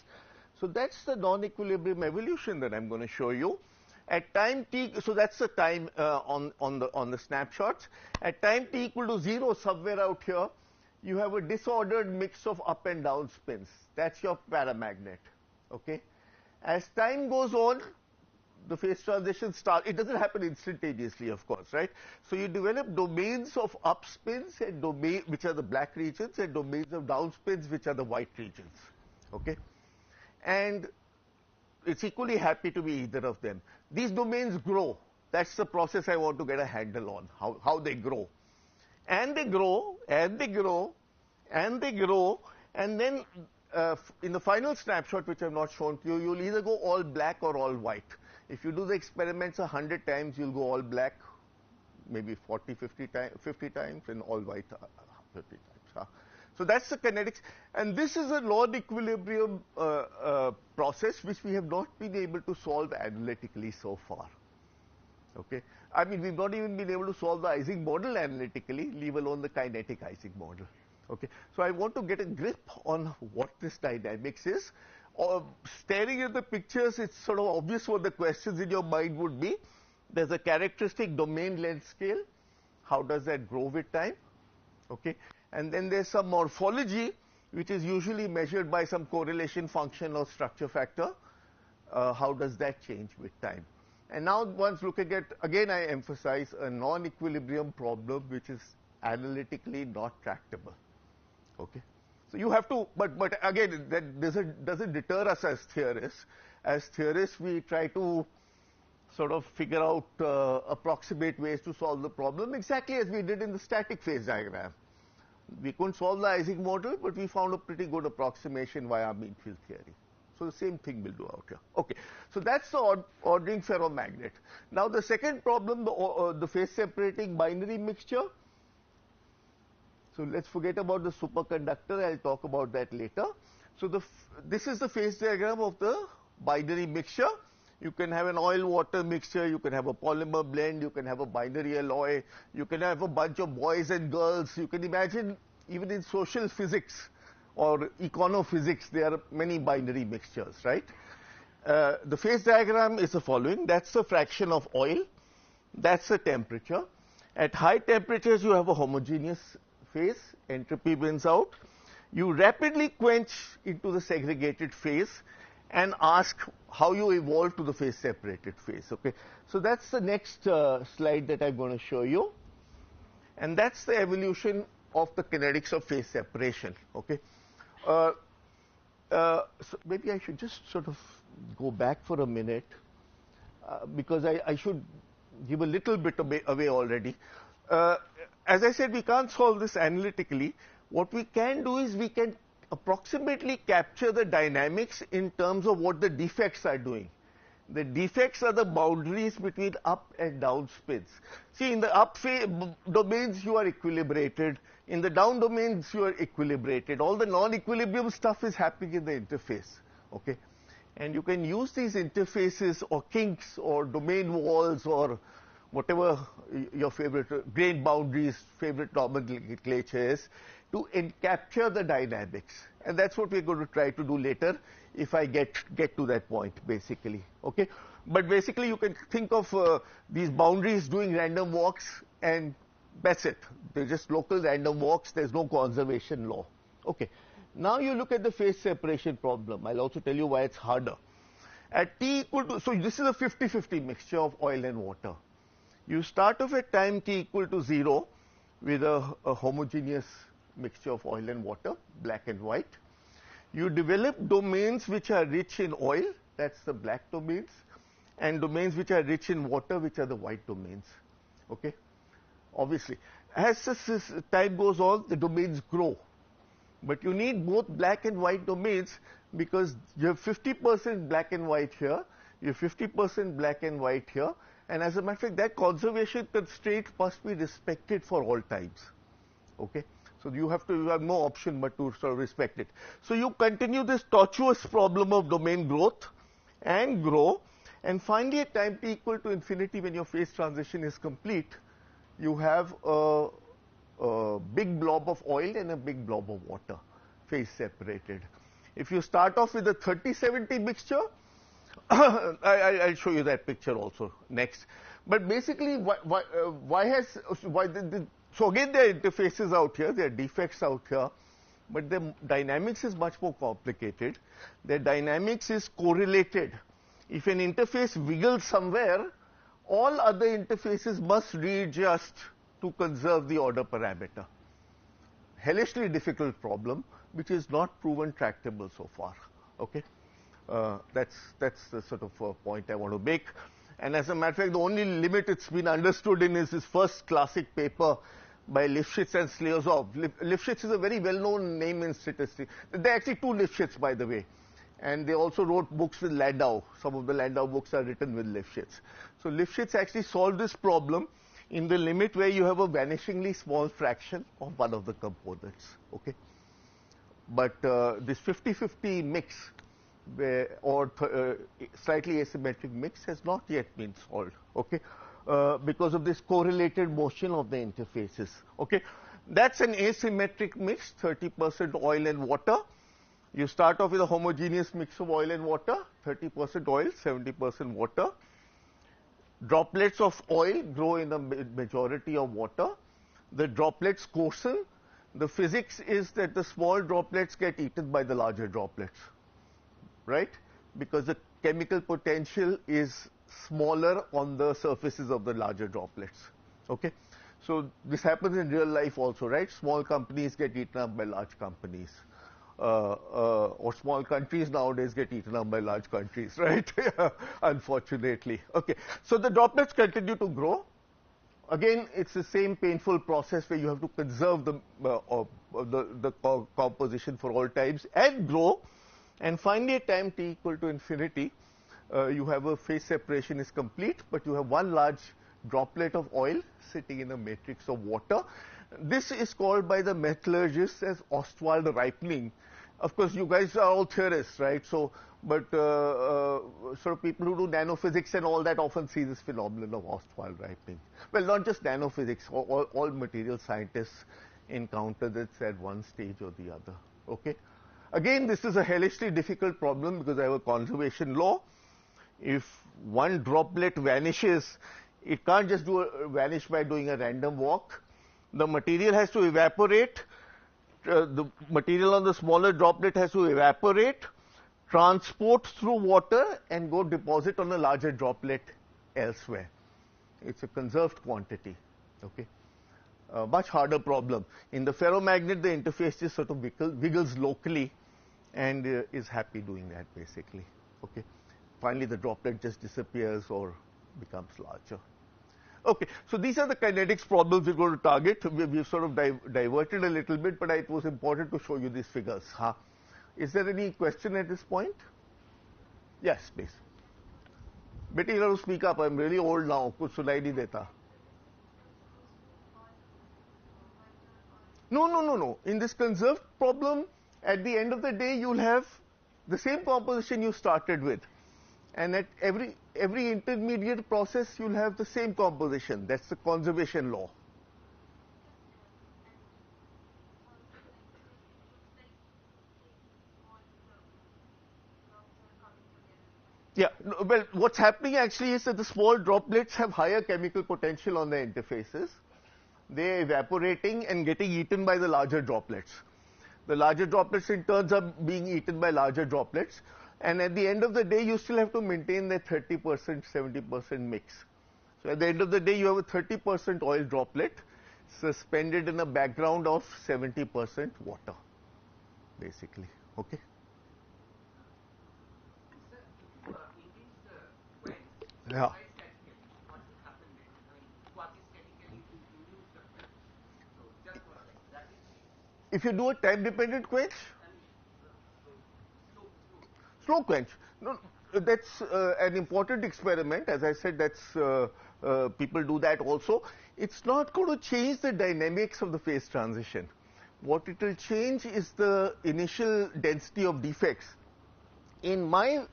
So that's the non-equilibrium evolution that I'm going to show you. At time t, so that's the time on the snapshots. At time t equal to 0, somewhere out here, you have a disordered mix of up and down spins. That's your paramagnet. Okay. As time goes on, the phase transition starts. It doesn't happen instantaneously, of course, right? So you develop domains of up spins and which are the black regions, and domains of down spins, which are the white regions. Okay. And it's equally happy to be either of them. These domains grow. That's the process I want to get a handle on, how they grow. And they grow, and they grow, and they grow, and then in the final snapshot, which I've not shown to you, you'll either go all black or all white. If you do the experiments 100 times, you'll go all black, maybe 40, 50 times, and all white 50 times. Huh? So that's the kinetics. And this is a non-equilibrium process which we have not been able to solve analytically so far. Okay. I mean, we've not even been able to solve the Ising model analytically, leave alone the kinetic Ising model. Okay. So I want to get a grip on what this dynamics is. Staring at the pictures, it's sort of obvious what the questions in your mind would be. There's a characteristic domain length scale. How does that grow with time? Okay. And then there's some morphology, which is usually measured by some correlation function or structure factor. How does that change with time? And now once looking at, again I emphasize, a non-equilibrium problem which is analytically not tractable. Okay. So you have to, but again, that doesn't deter us as theorists. As theorists, we try to sort of figure out approximate ways to solve the problem, exactly as we did in the static phase diagram. We couldn't solve the Ising model, but we found a pretty good approximation via mean field theory. So the same thing we'll do out here. Okay, so that's the ordering ferromagnet. Now the second problem, the phase separating binary mixture. So let's forget about the superconductor. I'll talk about that later. So this is the phase diagram of the binary mixture. You can have an oil-water mixture, you can have a polymer blend, you can have a binary alloy, you can have a bunch of boys and girls. You can imagine even in social physics or econophysics, there are many binary mixtures, right? The phase diagram is the following. That's the fraction of oil. That's the temperature. At high temperatures, you have a homogeneous phase. Entropy wins out. You rapidly quench into the segregated phase and ask how you evolve to the phase separated phase. Okay, so that's the next slide that I'm going to show you, and that's the evolution of the kinetics of phase separation. Okay, so maybe I should just sort of go back for a minute because I should give a little bit away already. As I said, we can't solve this analytically. What we can do is we can approximately capture the dynamics in terms of what the defects are doing. The defects are the boundaries between up and down spins. See, in the up domains, you are equilibrated. In the down domains, you are equilibrated. All the non-equilibrium stuff is happening in the interface. Okay? And you can use these interfaces or kinks or domain walls or whatever your favorite grain boundaries, favorite nomenclature is, to capture the dynamics. And that's what we're going to try to do later if I get to that point, basically. Okay? But basically, you can think of these boundaries doing random walks, and that's it. They're just local random walks. There's no conservation law. Okay. Now you look at the phase separation problem. I'll also tell you why it's harder. At t equal to, so this is a 50-50 mixture of oil and water. You start off at time t equal to 0 with a homogeneous mixture of oil and water, black and white. You develop domains which are rich in oil, that's the black domains, and domains which are rich in water, which are the white domains. Okay? Obviously. As time goes on, the domains grow. But you need both black and white domains because you have 50% black and white here, you have 50% black and white here, and as a matter of fact, that conservation constraint must be respected for all times. Okay? So you have no option but to sort of respect it. So you continue this tortuous problem of domain growth and grow, and finally at time t equal to infinity, when your phase transition is complete, you have a big blob of oil and a big blob of water, phase separated. If you start off with a 30-70 mixture, I'll show you that picture also next. But basically, so again there are interfaces out here, there are defects out here, but the dynamics is much more complicated. The dynamics is correlated. If an interface wiggles somewhere, all other interfaces must readjust to conserve the order parameter. Hellishly difficult problem, which is not proven tractable so far. Okay, that's the sort of point I want to make. And as a matter of fact, the only limit it's been understood in is this first classic paper by Lifshitz and Sliozov. Lifshitz is a very well-known name in statistics. There are actually two Lifshitz, by the way. And they also wrote books with Landau. Some of the Landau books are written with Lifshitz. So Lifshitz actually solved this problem in the limit where you have a vanishingly small fraction of one of the components. Okay, but this 50-50 mix or slightly asymmetric mix has not yet been solved. Okay, because of this correlated motion of the interfaces. Okay, that's an asymmetric mix, 30% oil and water. You start off with a homogeneous mix of oil and water, 30% oil, 70% water. Droplets of oil grow in the majority of water. The droplets coarsen. The physics is that the small droplets get eaten by the larger droplets, right? Because the chemical potential is smaller on the surfaces of the larger droplets. Okay? So this happens in real life also, right? Small companies get eaten up by large companies. Or small countries nowadays get eaten up by large countries, right? Unfortunately. Okay, so the droplets continue to grow. Again, it's the same painful process where you have to conserve the composition for all times and grow. And finally, at time t equal to infinity, you have a phase separation is complete, but you have one large droplet of oil sitting in a matrix of water. This is called by the metallurgists as Ostwald ripening. Of course, you guys are all theorists, right? So, but sort of people who do nanophysics and all that often see this phenomenon of Ostwald ripening. Well, not just nanophysics, all material scientists encounter this at one stage or the other. Okay. Again, this is a hellishly difficult problem because I have a conservation law. If one droplet vanishes, it can't just vanish by doing a random walk. The material has to evaporate. The material on the smaller droplet has to evaporate, transport through water, and go deposit on a larger droplet elsewhere. It's a conserved quantity. Okay, much harder problem. In the ferromagnet, the interface just sort of wiggles locally, and is happy doing that basically. Okay, finally the droplet just disappears or becomes larger. Okay, so these are the kinetics problems we're going to target. We've sort of diverted a little bit, but it was important to show you these figures. Huh? Is there any question at this point? Yes, please. Betty, you have to speak up. I'm really old now. Kuch sunai nahi deta. No. In this conserved problem, at the end of the day, you'll have the same composition you started with. And at every intermediate process, you'll have the same composition. That's the conservation law. Yeah, well, what's happening actually is that the small droplets have higher chemical potential on their interfaces. They're evaporating and getting eaten by the larger droplets. The larger droplets in turn are being eaten by larger droplets. And at the end of the day, you still have to maintain that 30%, 70% mix. So at the end of the day, you have a 30% oil droplet suspended in a background of 70% water, basically. Okay? Sir, in these points, Yeah. quasi-statically, what will happen then? I mean, quasi-statically to induce the quench. So just for like that is the, If you do a time-dependent quench, I mean, slow. slow quench. No, that's an important experiment. As I said, that's people do that also. It's not going to change the dynamics of the phase transition. What it will change is the initial density of defects. In my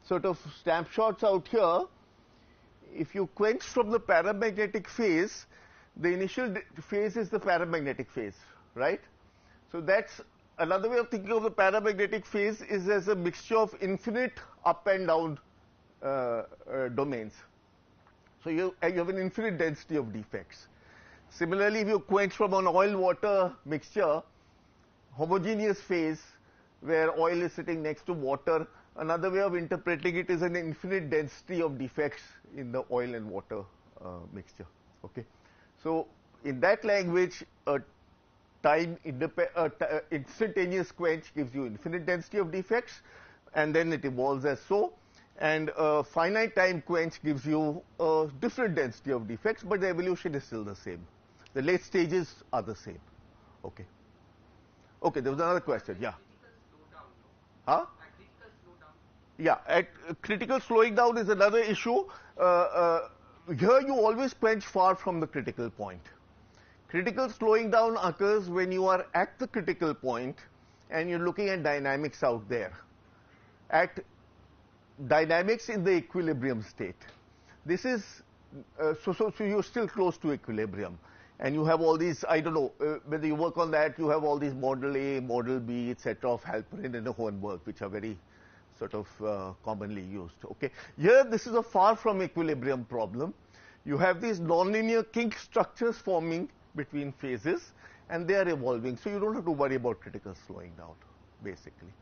sort of snapshots out here, if you quench from the paramagnetic phase, the initial phase is the paramagnetic phase, right? So that's another way of thinking of the paramagnetic phase is as a mixture of infinite up and down domains. So you have an infinite density of defects. Similarly, if you quench from an oil-water mixture, homogeneous phase where oil is sitting next to water, another way of interpreting it is an infinite density of defects in the oil and water mixture. Okay, so in that language, a instantaneous quench gives you infinite density of defects, and then it evolves as so. And a finite time quench gives you a different density of defects, but the evolution is still the same. The late stages are the same. Okay. Okay, there was another question. Yeah. Critical slowdown, no? Huh? Critical slowdown. Yeah, critical slowing down is another issue. Here you always quench far from the critical point. Critical slowing down occurs when you are at the critical point and you're looking at dynamics out there. At dynamics in the equilibrium state. This is, so you're still close to equilibrium. And you have all these, I don't know, whether you work on that, you have all these model A, model B, etc. of Halperin and Hohenberg, which are very sort of commonly used. Okay, here this is a far from equilibrium problem. You have these nonlinear kink structures forming between phases, and they are evolving. So you don't have to worry about critical slowing down, basically.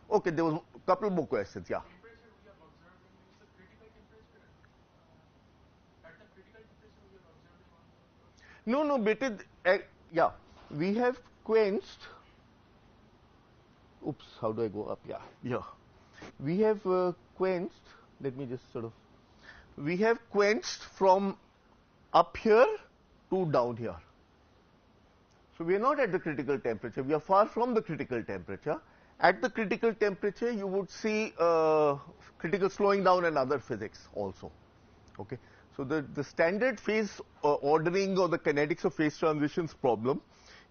Okay, there was a couple more questions. Yeah. Temperature we are observing is the critical temperature. At the critical temperature we are observing on the. No, but yeah, we have quenched. Oops, how do I go up? Yeah. We have quenched. Let me just sort of. We have quenched from up here to down here. So we are not at the critical temperature. We are far from the critical temperature. At the critical temperature, you would see critical slowing down and other physics also. Okay. So the standard phase ordering or the kinetics of phase transitions problem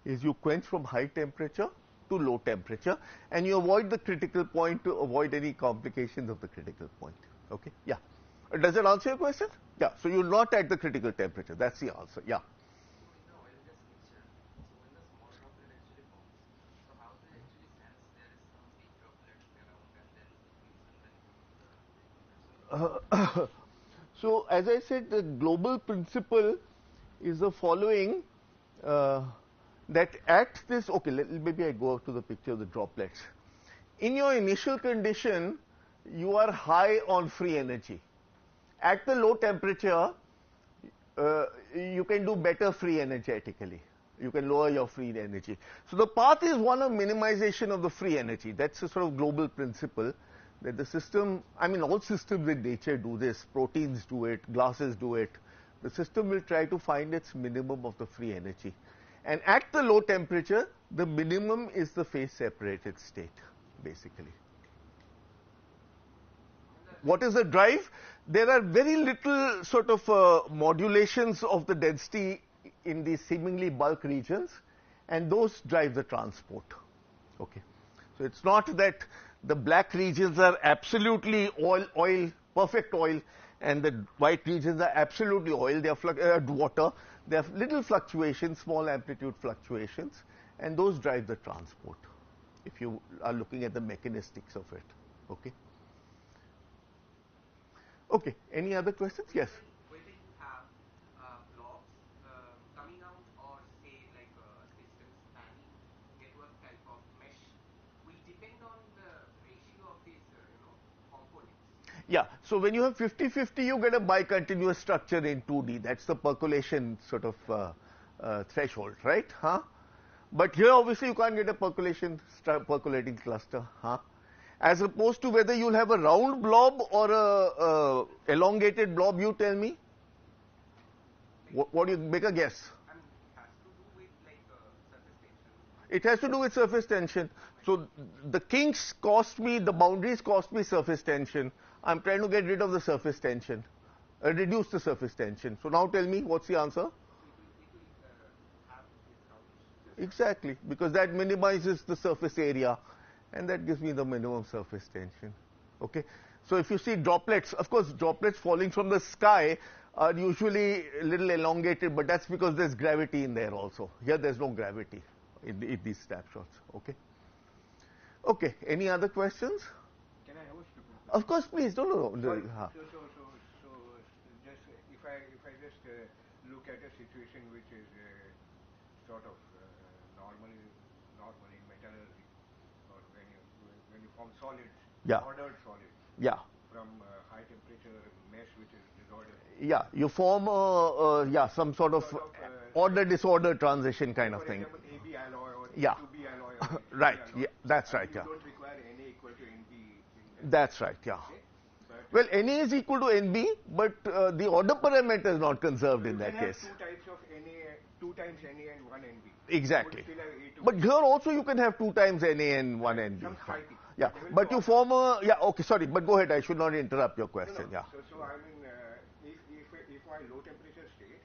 is you quench from high temperature to low temperature, and you avoid the critical point to avoid any complications of the critical point. Okay. Yeah. Does that answer your question? Yeah. So you're not at the critical temperature. That's the answer. Yeah. So in the oil and gas mixture, so when the small droplet actually forms, so how do you actually sense there is some big droplets around and then diffuse and then go to the evaporation? So as I said, the global principle is the following, that at this, okay, maybe I go to the picture of the droplets. In your initial condition, you are high on free energy. At the low temperature, you can do better free energetically. You can lower your free energy. So the path is one of minimization of the free energy. That's a sort of global principle that the system, I mean all systems in nature do this, proteins do it, glasses do it. The system will try to find its minimum of the free energy. And at the low temperature, the minimum is the phase separated state, basically. What is the drive? There are very little sort of modulations of the density in these seemingly bulk regions, and those drive the transport. Okay. So it's not that the black regions are absolutely oil, perfect oil, and the white regions are absolutely oil, they are water. They have little fluctuations, small amplitude fluctuations, and those drive the transport, if you are looking at the mechanistics of it. Okay. Okay, any other questions? Yes. Whether you have blocks coming out or say like a system spanning network type of mesh will depend on the ratio of these components. Yeah, so when you have 50-50, you get a bicontinuous structure in 2D. That's the percolation sort of threshold, right? Huh? But here, obviously, you can't get a percolating cluster. Huh? as opposed to whether you'll have a round blob or a elongated blob, you tell me. What do you make a guess? It has to do with like surface tension. It has to do with surface tension. So the kinks cost me, the boundaries cost me surface tension. I'm trying to get rid of the surface tension, reduce the surface tension. So now tell me, what's the answer? It will have this roundish. Exactly, because that minimizes the surface area, and that gives me the minimum surface tension. Okay, so if you see droplets, of course, droplets falling from the sky are usually a little elongated, but that's because there's gravity in there also. Here, there's no gravity in these snapshots. Okay. Okay. Any other questions? Can I have a stupid question? Of course, please. No. Sorry. So just if I just look at a situation which is sort of normal in metallurgy, or when you form solids, Yeah. ordered solids, Yeah. from high temperature mesh which is disordered. Yeah. You form some sort of order-disorder transition kind of For thing. example, AB alloy or Yeah. A2B alloy. Or Right. alloy. Yeah. That's And right. you Yeah. don't require Na equal to Nb. That's right. Yeah. Okay? But Well, Na is equal to Nb, but the order parameter is not conserved in that case. You can have two types of Na, 2 times Na and 1 Nb. Exactly. You would still have A2B. But here also you can have 2 times Na and 1 Nb. Some striking. Yeah, They will but be you form a, yeah, okay, sorry, but go ahead, I should not interrupt your question, yeah. So I mean, if my low temperature state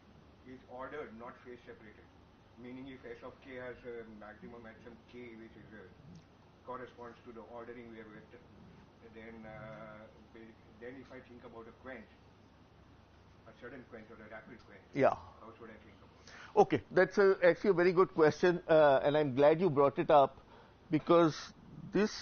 is ordered, not phase separated, meaning if S of K has a maximum at some K, which is corresponds to the ordering wave vector, then if I think about a quench, a sudden quench or a rapid quench, Yeah. how should I think about it? Okay, that's actually a very good question, and I'm glad you brought it up, because this,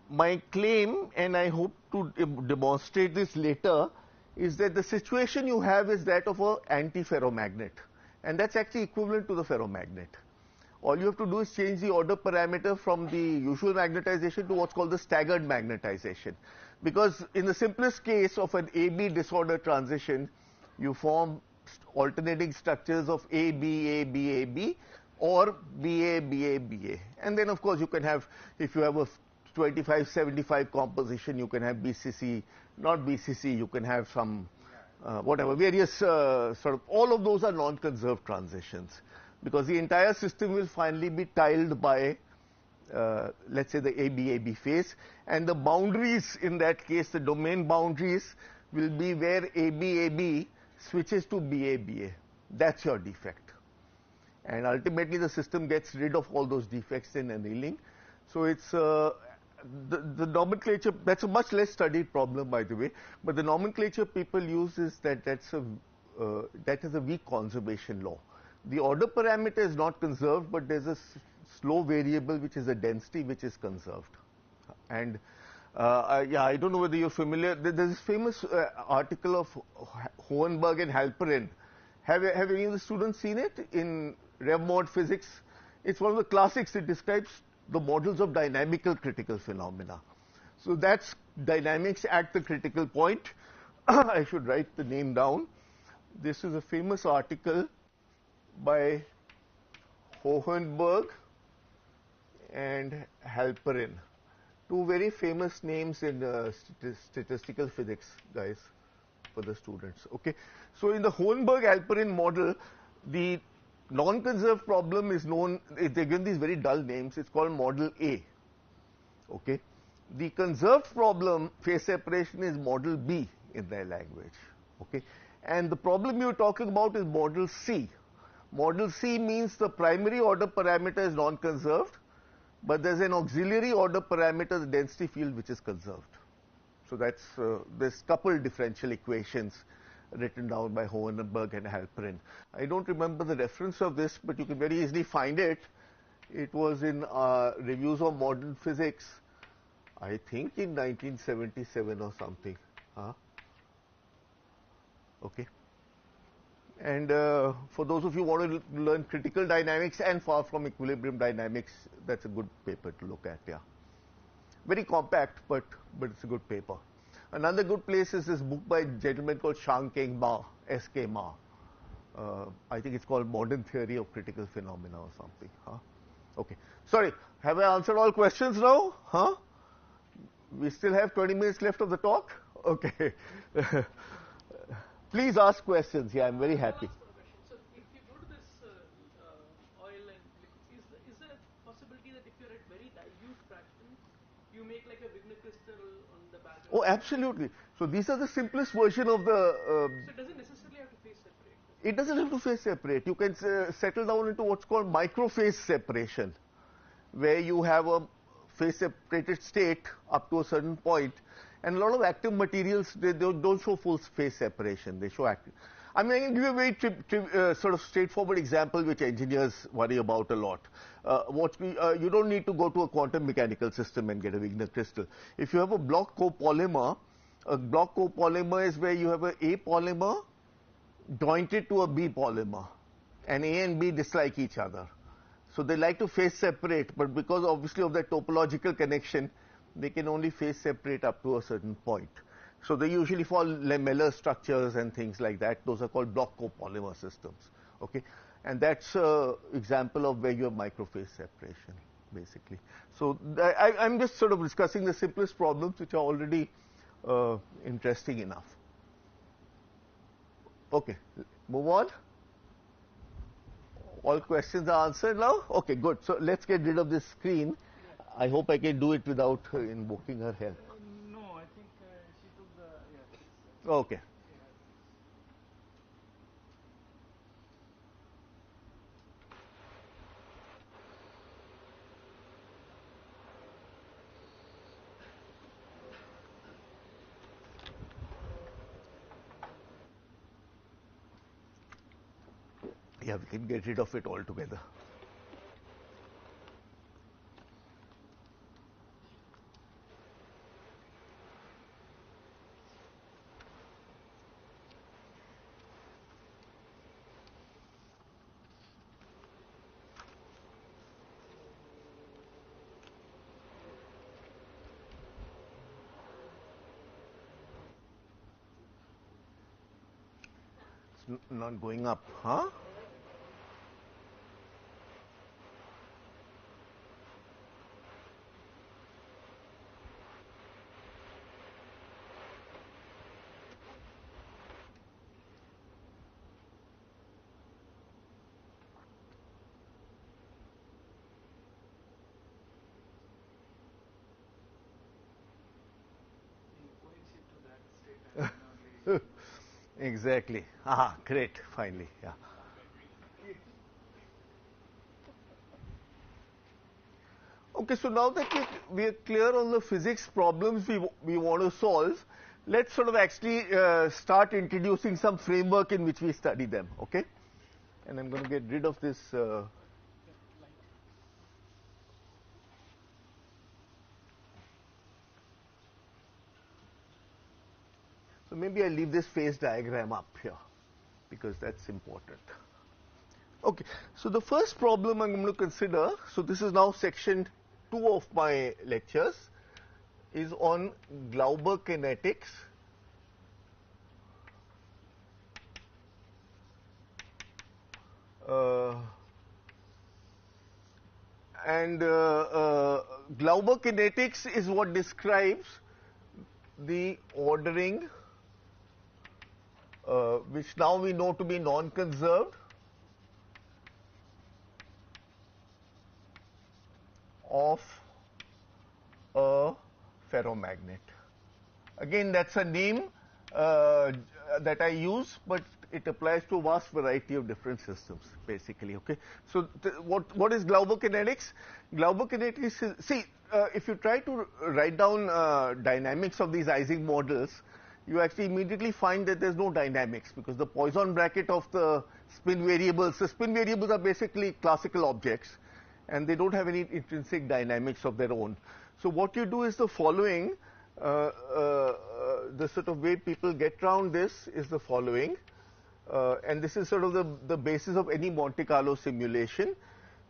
my claim, and I hope to demonstrate this later, is that the situation you have is that of an antiferromagnet, and that's actually equivalent to the ferromagnet. All you have to do is change the order parameter from the usual magnetization to what's called the staggered magnetization. Because in the simplest case of an AB disorder transition, you form alternating structures of AB, AB, AB, or BA, BA, BA. And then, of course, you can have, if you have a 25-75 composition, you can have BCC, not BCC, you can have some, whatever, various sort of, all of those are non-conserved transitions. Because the entire system will finally be tiled by, let's say, the AB-AB phase. And the boundaries in that case, the domain boundaries, will be where AB-AB switches to BA-BA. That's your defect. And ultimately, the system gets rid of all those defects in annealing. So it's the nomenclature, that's a much less studied problem, by the way. But the nomenclature people use is that that is a weak conservation law. The order parameter is not conserved, but there's a slow variable which is a density which is conserved. And yeah, I don't know whether you're familiar. There's this famous article of Hohenberg and Halperin. Have any of the students seen it in Rev Mod Physics? It's one of the classics. It describes the models of dynamical critical phenomena. So that's dynamics at the critical point. I should write the name down. This is a famous article by Hohenberg and Halperin, two very famous names in statistical physics, guys, for the students. Okay, so in the Hohenberg-Halperin model, the non-conserved problem is known. They're given these very dull names. It's called Model A. Okay, the conserved problem, phase separation, is Model B in their language. Okay, and the problem you're talking about is Model C. Model C means the primary order parameter is non-conserved, but there's an auxiliary order parameter, the density field, which is conserved. So that's this coupled differential equations written down by Hohenberg and Halperin. I don't remember the reference of this, but you can very easily find it. It was in Reviews of Modern Physics, I think in 1977 or something. Okay. And for those of you who want to learn critical dynamics and far from equilibrium dynamics, that's a good paper to look at, yeah. Very compact, but it's a good paper. Another good place is this book by a gentleman called Shankeng Ma, S.K. Ma. I think it's called Modern Theory of Critical Phenomena or something. Okay. Sorry, have I answered all questions now? Huh? We still have 20 minutes left of the talk? Okay. Please ask questions. Yeah, I'm very happy. I'll ask one question. So if you go to this oil and liquid, is there a possibility that if you're at very dilute fraction, you make like a Wigner crystal on the background? Oh, absolutely. So these are the simplest version of the. So it doesn't necessarily have to phase separate. It doesn't have to phase separate. You can settle down into what's called microphase separation, where you have a phase separated state up to a certain point, and a lot of active materials they don't show full phase separation. They show active. I mean, I can give you a very sort of straightforward example which engineers worry about a lot. You don't need to go to a quantum mechanical system and get a Wigner crystal. If you have a block copolymer, a block copolymer is where you have a polymer jointed to a B polymer, and A and B dislike each other. So they like to phase separate, but because obviously of that topological connection, they can only phase separate up to a certain point. So they usually fall lamellar structures and things like that. Those are called block copolymer systems. Okay, and that's an example of where you have microphase separation, basically. So I'm just sort of discussing the simplest problems, which are already interesting enough. Okay, move on. All questions are answered now? Okay, good. So let's get rid of this screen. I hope I can do it without invoking her help. No, I think she took the, yes. Okay. Yeah, we can get rid of it altogether. It's not going up, huh? Exactly. Ah, great. Finally, yeah. Okay, so now that we are clear on the physics problems we want to solve, let's sort of actually start introducing some framework in which we study them. Okay, and I'm going to get rid of this. So maybe I'll leave this phase diagram up here because that's important. Okay, so the first problem I'm going to consider, so this is now section 2 of my lectures, is on Glauber kinetics. Glauber kinetics is what describes the ordering, which now we know to be non-conserved, of a ferromagnet. Again, that's a name that I use, but it applies to a vast variety of different systems, basically. Okay. So, what is Glauber kinetics? Glauber kinetics is, see, if you try to write down dynamics of these Ising models, you actually immediately find that there's no dynamics because the Poisson bracket of the spin variables, the spin variables are basically classical objects, and they don't have any intrinsic dynamics of their own. So what you do is the following. The sort of way people get around this is the following, and this is sort of the basis of any Monte Carlo simulation.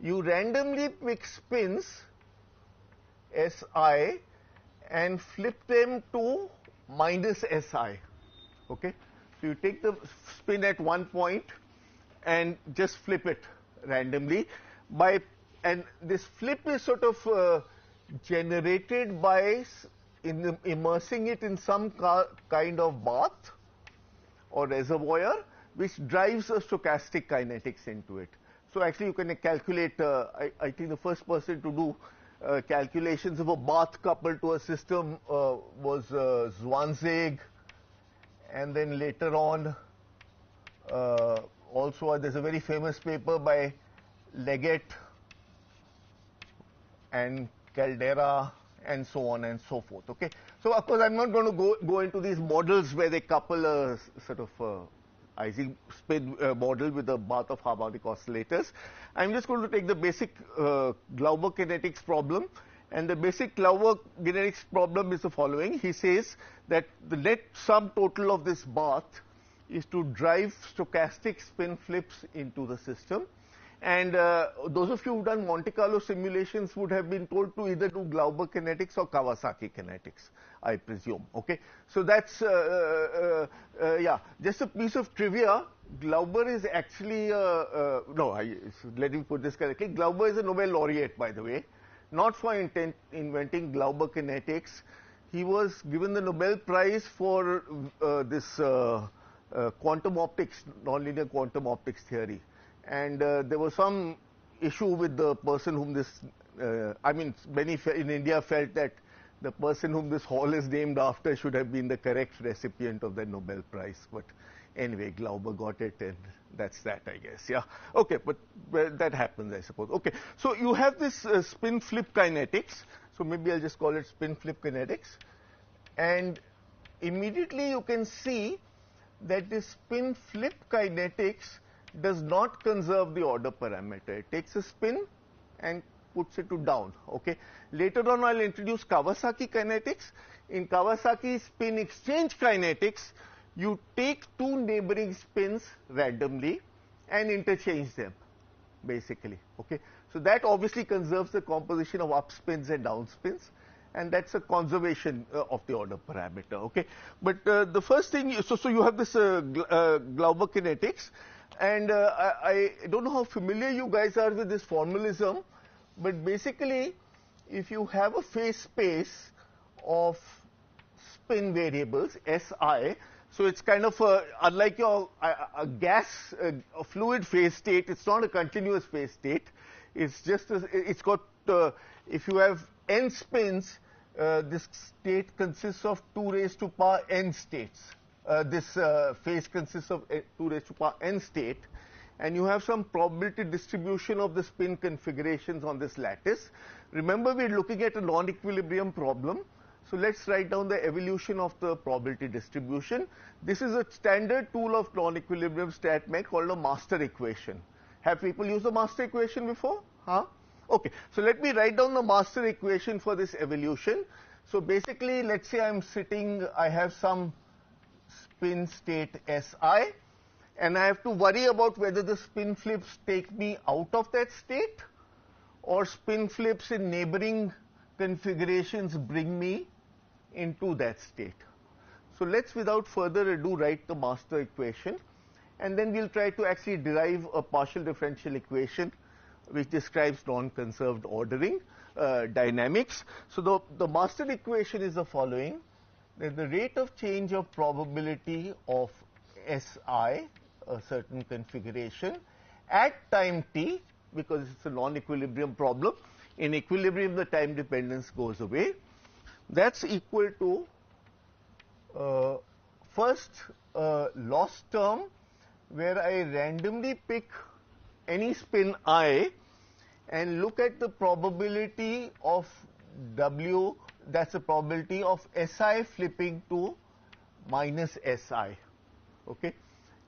You randomly pick spins Si and flip them to minus Si. Okay, so you take the spin at one point and just flip it randomly by and this flip is sort of generated by immersing it in some kind of bath or reservoir, which drives a stochastic kinetics into it. So actually you can calculate, I think the first person to do calculations of a bath coupled to a system was Zwanzig, and then later on also there's a very famous paper by Leggett and Caldera and so on and so forth. Okay, so of course I'm not going to go into these models where they couple a sort of Ising spin model with a bath of harmonic oscillators. I'm just going to take the basic Glauber kinetics problem, and the basic Glauber kinetics problem is the following. He says that the net sum total of this bath is to drive stochastic spin flips into the system. And those of you who've done Monte Carlo simulations would have been told to either do Glauber kinetics or Kawasaki kinetics, I presume. Okay, so that's yeah. Just a piece of trivia. Glauber is actually let me put this correctly. Glauber is a Nobel laureate, by the way, not for inventing Glauber kinetics. He was given the Nobel Prize for this quantum optics, nonlinear quantum optics theory. And there was some issue with the person whom this, I mean, many in India felt that the person whom this hall is named after should have been the correct recipient of the Nobel Prize. But anyway, Glauber got it, and that's that, I guess. Yeah. Okay, but that happens, I suppose. Okay, so you have this spin flip kinetics. So maybe I'll just call it spin flip kinetics. And immediately you can see that this spin flip kinetics does not conserve the order parameter. It takes a spin and puts it to down. Okay. Later on, I'll introduce Kawasaki kinetics. In Kawasaki spin exchange kinetics, you take two neighboring spins randomly and interchange them, basically. Okay. So that obviously conserves the composition of up spins and down spins, and that's a conservation of the order parameter. Okay. But the first thing, so you have this Glauber kinetics. And I don't know how familiar you guys are with this formalism, but basically, if you have a phase space of spin variables, Si, so it's kind of unlike your a gas, a fluid phase state, it's not a continuous phase state. It's just, it's got, if you have n spins, this state consists of 2 raised to power n states. This phase consists of 2 raised to power n state, and you have some probability distribution of the spin configurations on this lattice. Remember, we're looking at a non-equilibrium problem, so let's write down the evolution of the probability distribution. This is a standard tool of non-equilibrium stat mech called a master equation. Have people used the master equation before? Huh? Okay, so let me write down the master equation for this evolution. So basically, let's say I have some spin state Si, and I have to worry about whether the spin flips take me out of that state or spin flips in neighboring configurations bring me into that state. So let's, without further ado, write the master equation, and then we'll try to actually derive a partial differential equation which describes non-conserved ordering dynamics. So the master equation is the following: that the rate of change of probability of Si, a certain configuration, at time t, because it's a non-equilibrium problem, in equilibrium the time dependence goes away, that's equal to first loss term, where I randomly pick any spin I and look at the probability of W, that's the probability of Si flipping to minus Si. Okay,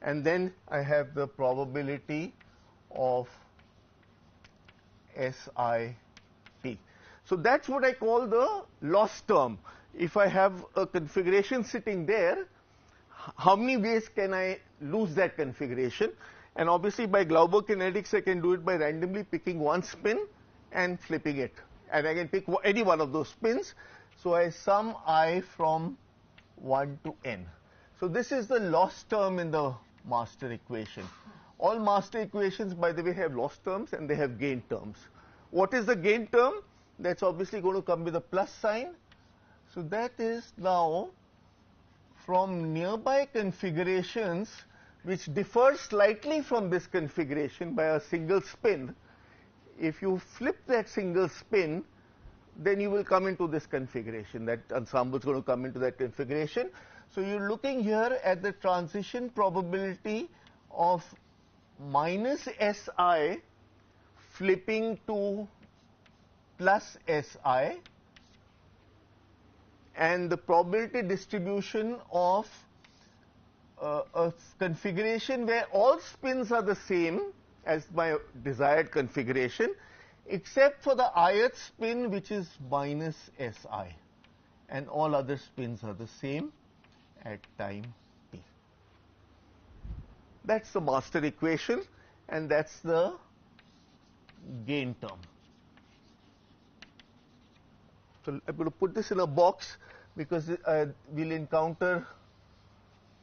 and then I have the probability of SIT. So that's what I call the loss term. If I have a configuration sitting there, how many ways can I lose that configuration? And obviously by Glauber kinetics, I can do it by randomly picking one spin and flipping it. And I can pick any one of those spins. So I sum I from 1 to n. So this is the loss term in the master equation. All master equations, by the way, have loss terms and they have gain terms. What is the gain term? That's obviously going to come with a plus sign. So that is now from nearby configurations which differ slightly from this configuration by a single spin. If you flip that single spin, then you will come into this configuration. That ensemble is going to come into that configuration. So you're looking here at the transition probability of minus Si flipping to plus Si, and the probability distribution of a configuration where all spins are the same as my desired configuration, except for the ith spin, which is minus Si, and all other spins are the same at time t. That's the master equation, and that's the gain term. So I'm going to put this in a box because we'll encounter,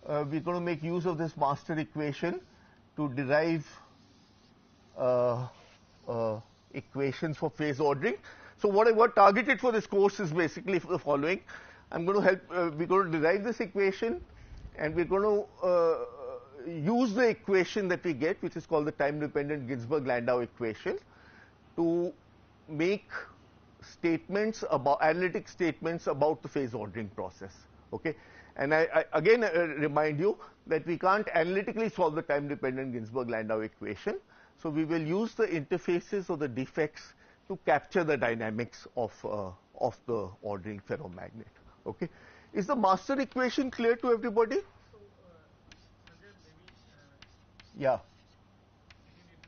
we're going to make use of this master equation to derive equations for phase ordering. So what I got targeted for this course is basically the following. I'm going to help, we're going to derive this equation, and we're going to use the equation that we get, which is called the time-dependent Ginzburg-Landau equation, to make statements about, analytic statements about the phase ordering process. Okay? And I again remind you that we can't analytically solve the time-dependent Ginzburg-Landau equation. So we will use the interfaces or the defects to capture the dynamics of the ordering ferromagnet. Okay? Is the master equation clear to everybody? So, Sanjay, maybe Yeah. again it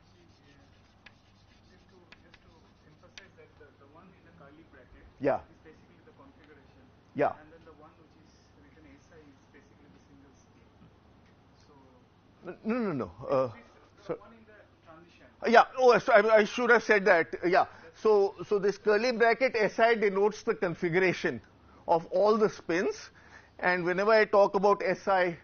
will be just to emphasize that the one in the curly bracket Yeah. is basically the configuration. Yeah. And then the one which is written SI is basically the single spin. So No. the one in the transition. Yeah. Oh, so I should have said that. Yeah. So this curly bracket SI denotes the configuration of all the spins, and whenever I talk about SI,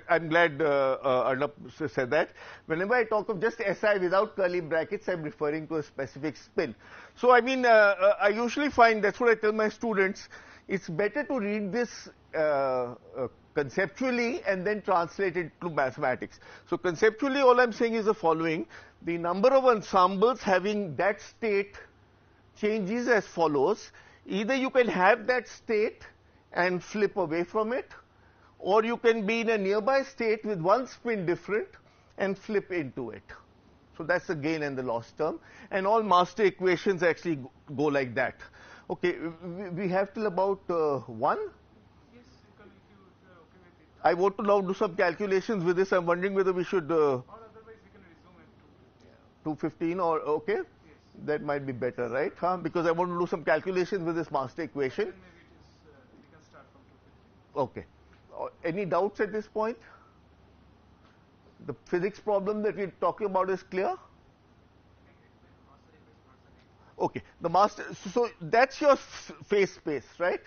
I'm glad Arnab said that. Whenever I talk of just SI without curly brackets, I'm referring to a specific spin. So I mean, I usually find, that's what I tell my students, it's better to read this conceptually and then translate it to mathematics. So conceptually, all I'm saying is the following: the number of ensembles having that state changes as follows. Either you can have that state and flip away from it, or you can be in a nearby state with one spin different and flip into it. So that's the gain and the loss term, and all master equations actually go like that. Okay, we have till about 1. Yes, you can, if you are okay with it. I want to now do some calculations with this. I'm wondering whether we should Or otherwise we can resume at 2:15. 2:15 or okay? Yes. That might be better, right? Huh? Because I want to do some calculations with this master equation. Then maybe it is, we can start from 2:15. Okay. Any doubts at this point? The physics problem that we're talking about is clear? Okay. The master, so that's your phase space, right?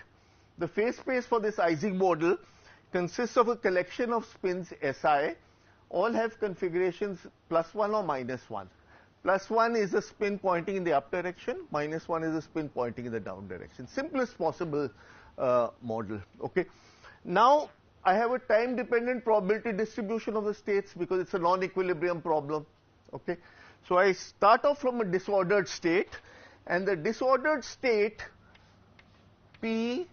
The phase space for this Ising model consists of a collection of spins SI, all have configurations +1 or -1. +1 is a spin pointing in the up direction, -1 is a spin pointing in the down direction. Simplest possible model. Okay. Now I have a time-dependent probability distribution of the states because it's a non-equilibrium problem. Okay. So I start off from a disordered state, and the disordered state P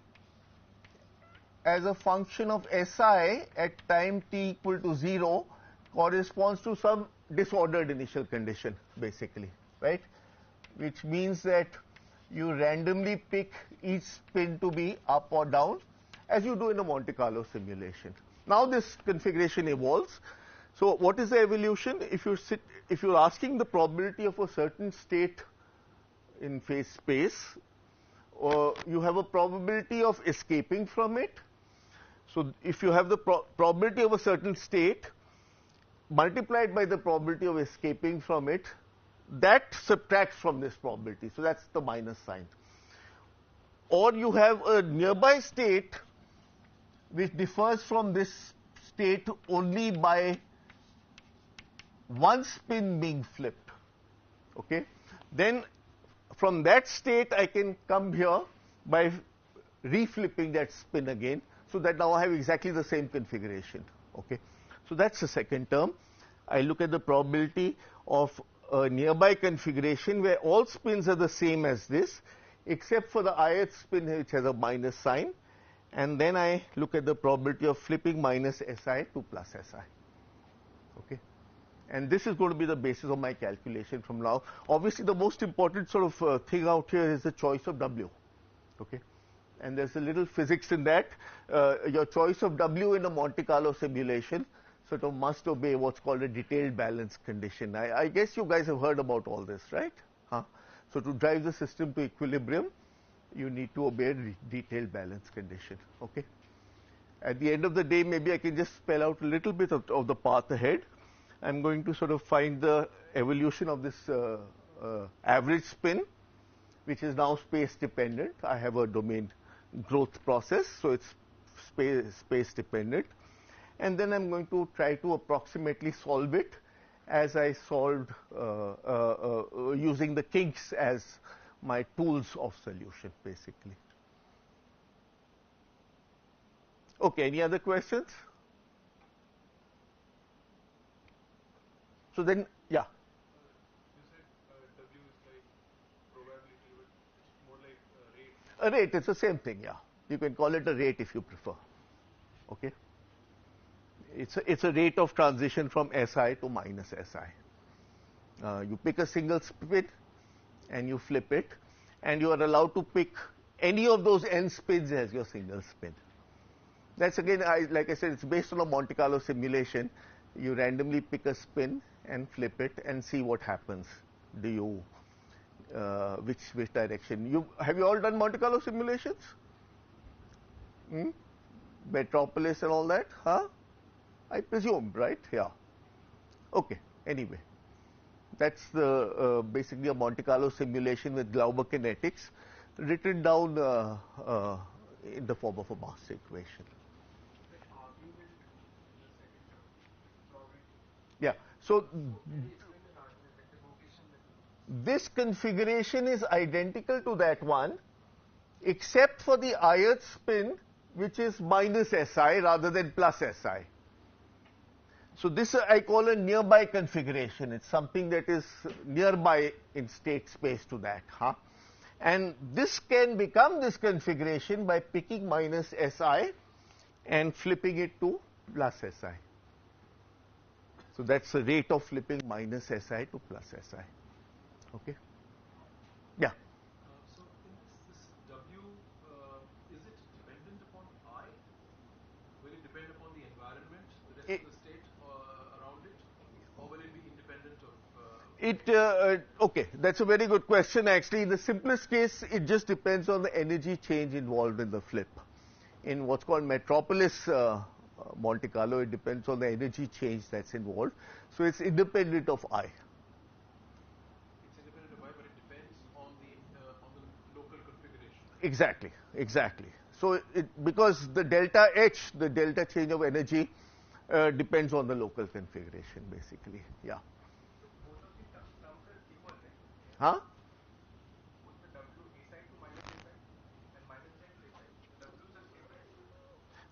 as a function of SI at time t equal to 0 corresponds to some disordered initial condition, basically, right? Which means that you randomly pick each spin to be up or down, as you do in a Monte Carlo simulation. Now this configuration evolves. So what is the evolution? If you're asking the probability of a certain state in phase space, you have a probability of escaping from it. So if you have the probability of a certain state multiplied by the probability of escaping from it, that subtracts from this probability. So that's the minus sign. Or you have a nearby state which differs from this state only by one spin being flipped. Okay? Then from that state, I can come here by reflipping that spin again, so that now I have exactly the same configuration. Okay, so that's the second term. I look at the probability of a nearby configuration where all spins are the same as this, except for the ith spin which has a minus sign, and then I look at the probability of flipping minus Si to plus Si. Okay, and this is going to be the basis of my calculation from now. Obviously, the most important sort of thing out here is the choice of W. Okay, and there's a little physics in that. Your choice of W in a Monte Carlo simulation sort of must obey what's called a detailed balance condition. I guess you guys have heard about all this, right? Huh? So to drive the system to equilibrium, you need to obey a detailed balance condition. Okay. At the end of the day, maybe I can just spell out a little bit of the path ahead. I'm going to sort of find the evolution of this average spin, which is now space dependent. I have a domain growth process, so it's space dependent. And then I'm going to try to approximately solve it as I solved using the kinks as my tools of solution, basically. Okay, any other questions? So then, yeah. You said W is like probability, but it's more like rate. A rate, it's the same thing, yeah. You can call it a rate if you prefer. Okay. It's a rate of transition from Si to minus Si. You pick a single spin and you flip it, and you are allowed to pick any of those n spins as your single spin. That's again, like I said, it's based on a Monte Carlo simulation. You randomly pick a spin and flip it and see what happens. Do you which direction? Have you all done Monte Carlo simulations? Metropolis and all that, huh? I presume, right? Yeah. Okay. Anyway, that's the basically a Monte Carlo simulation with Glauber kinetics, written down in the form of a master equation. Yeah. So this configuration is identical to that one, except for the ith spin, which is minus Si rather than plus Si. So this I call a nearby configuration. It's something that is nearby in state space to that. Huh? And this can become this configuration by picking minus Si and flipping it to plus Si. So that's the rate of flipping minus Si to plus Si. Okay? Yeah. So in this W, is it dependent upon I? Will it depend upon the environment, the rest of the state around it, or will it be independent of? Okay, that's a very good question. Actually, in the simplest case, it just depends on the energy change involved in the flip. In what's called Metropolis Monte Carlo, it depends on the energy change that's involved. So it's independent of I. It's independent of I, but it depends on the local configuration. Exactly, exactly. So because the delta H, the delta change of energy, depends on the local configuration, basically. Yeah. So both of the terms are equal, right? Huh? Both the W Si to minus Si and minus Si to Si, the W's are same,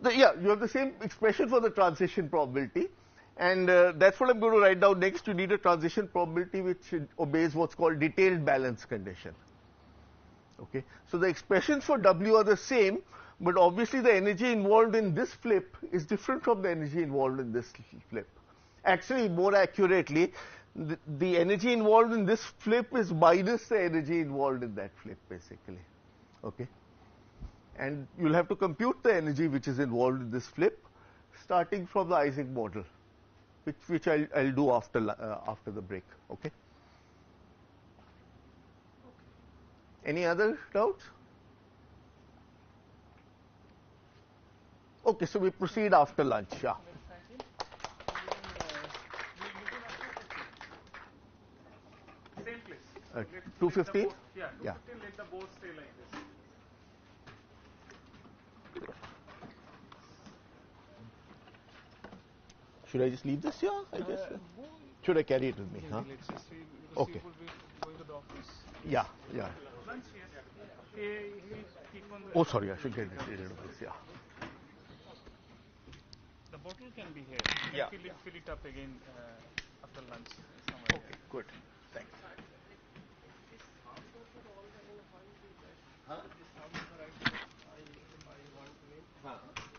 right? Yeah, you have the same expression for the transition probability, and that's what I'm going to write down next. You need a transition probability which obeys what's called detailed balance condition. Okay, so the expressions for W are the same, but obviously the energy involved in this flip is different from the energy involved in this flip. Actually, more accurately, the energy involved in this flip is minus the energy involved in that flip, basically. Okay. And you'll have to compute the energy which is involved in this flip, starting from the Ising model, which I'll do after the break. Okay. Any other doubts? Okay, so we proceed after lunch. Yeah. Same place. At Let 2:15? the board- Yeah, Yeah. 2:15, let the board stay like this. Should I just leave this here? I guess. Should I carry it with me? Huh? Let's just say, Okay. we'll be going to the office. Yeah, yeah. Lunch, yes. He'll keep on the. Oh, sorry, I should get rid of this. Yeah. The bottle can be here. You Yeah. can fill it up again after lunch somewhere. Okay, good. Thanks. This hamburger all the in one the best. This hamburger I want to make.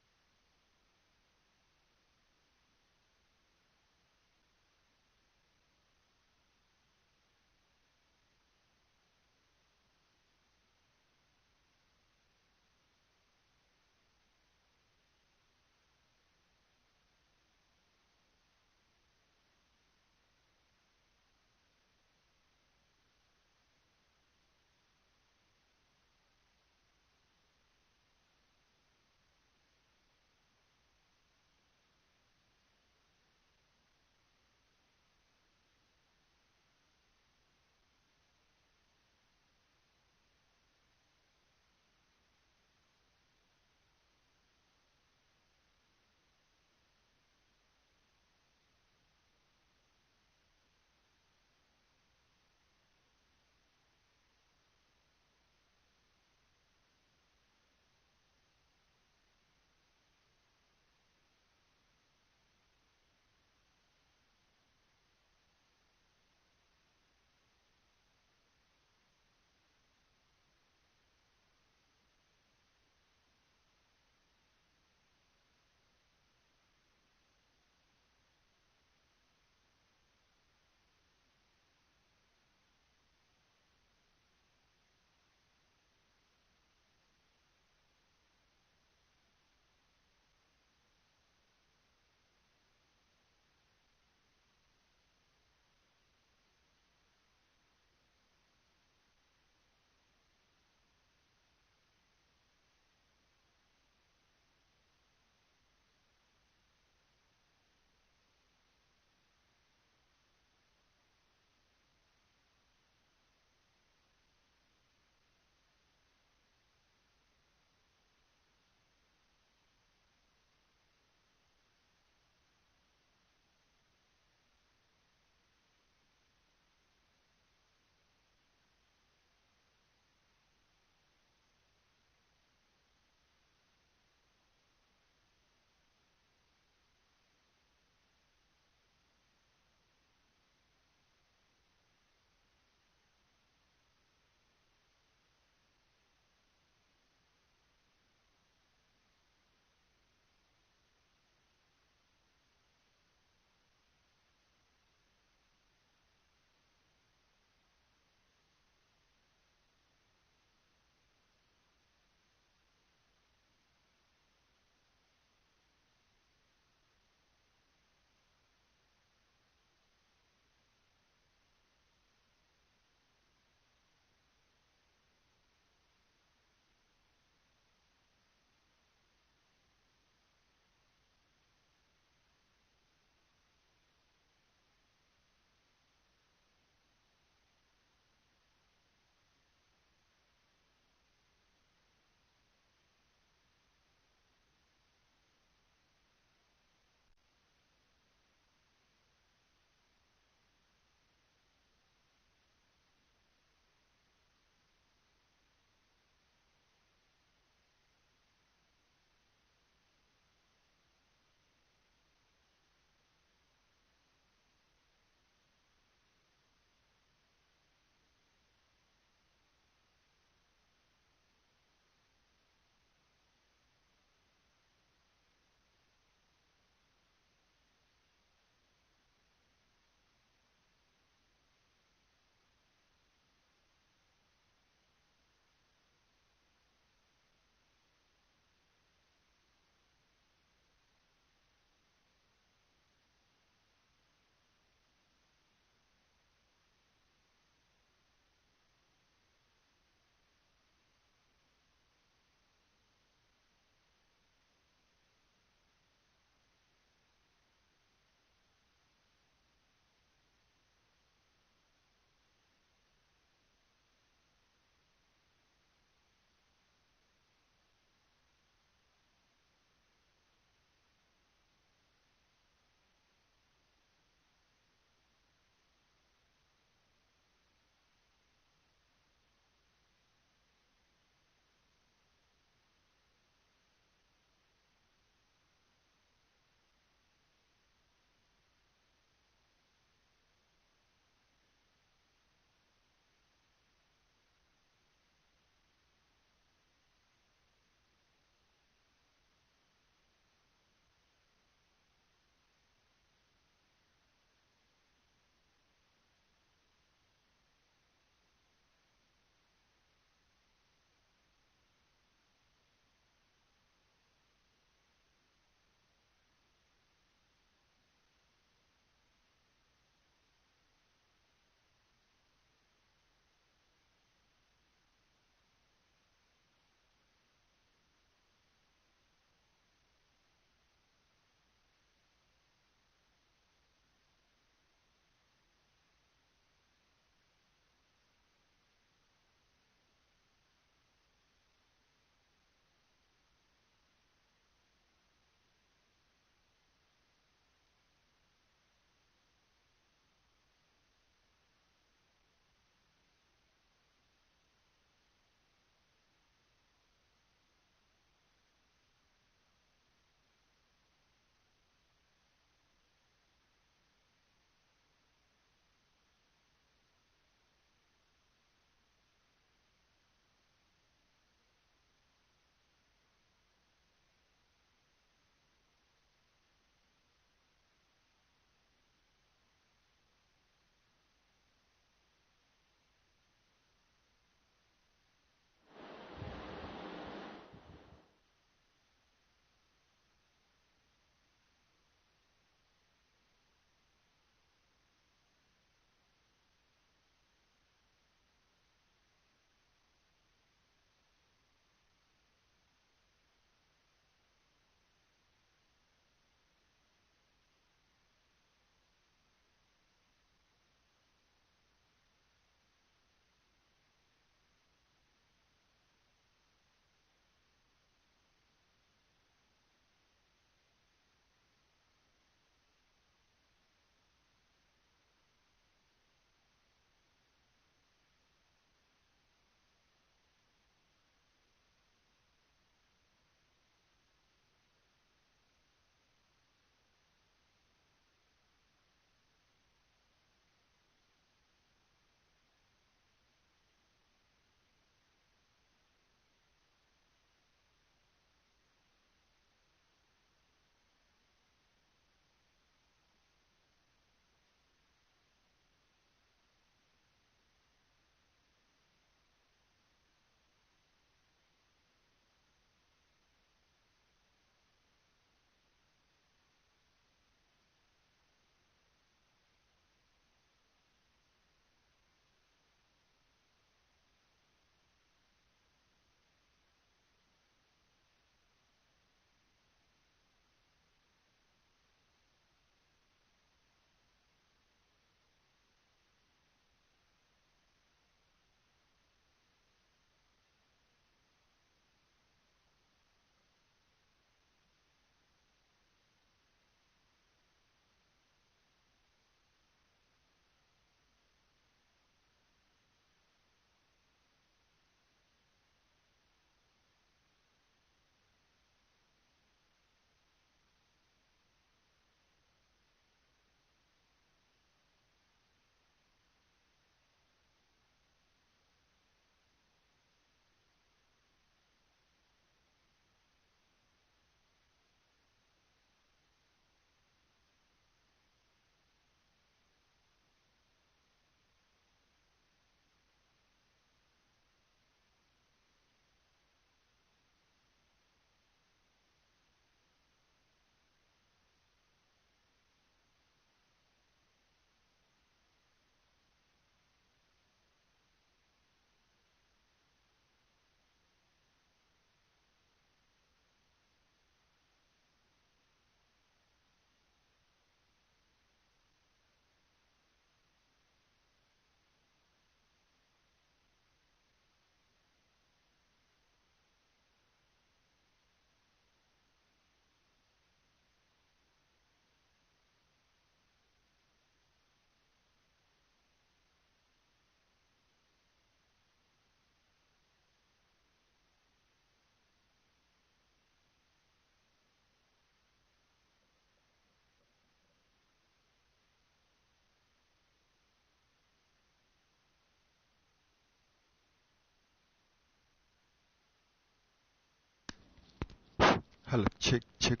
Hello, chick, chick.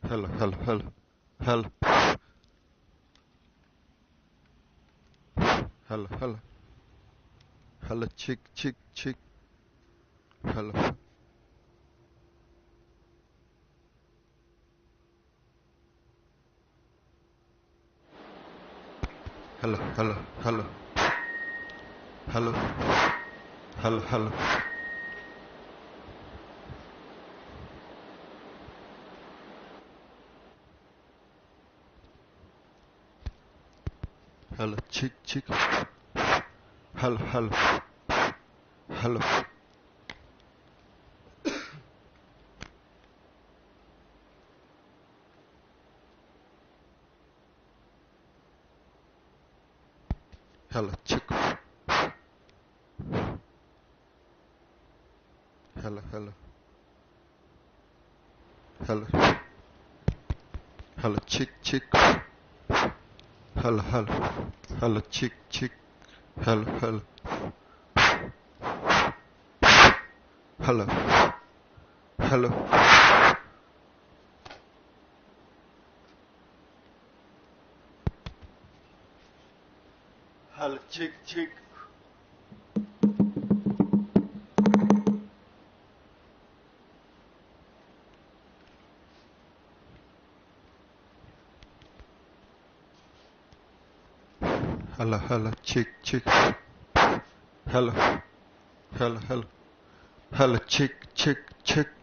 Hello, hello, hello, hello, hello, hello, hello, chick, chick, chick. Hello, hello, hello, hello, hello, hello, hello. Hello, chick, chick. Hello, hello, hello. Hello, chick. Hello, hello, hello, hello, chick, chick. Hello, hello, hello, chick, chick. Hello, hello, hello, hello. Hello, chick, chick. Hello, hello, chick, chick. Hello, hello, hello, hello, chick, chick, chick.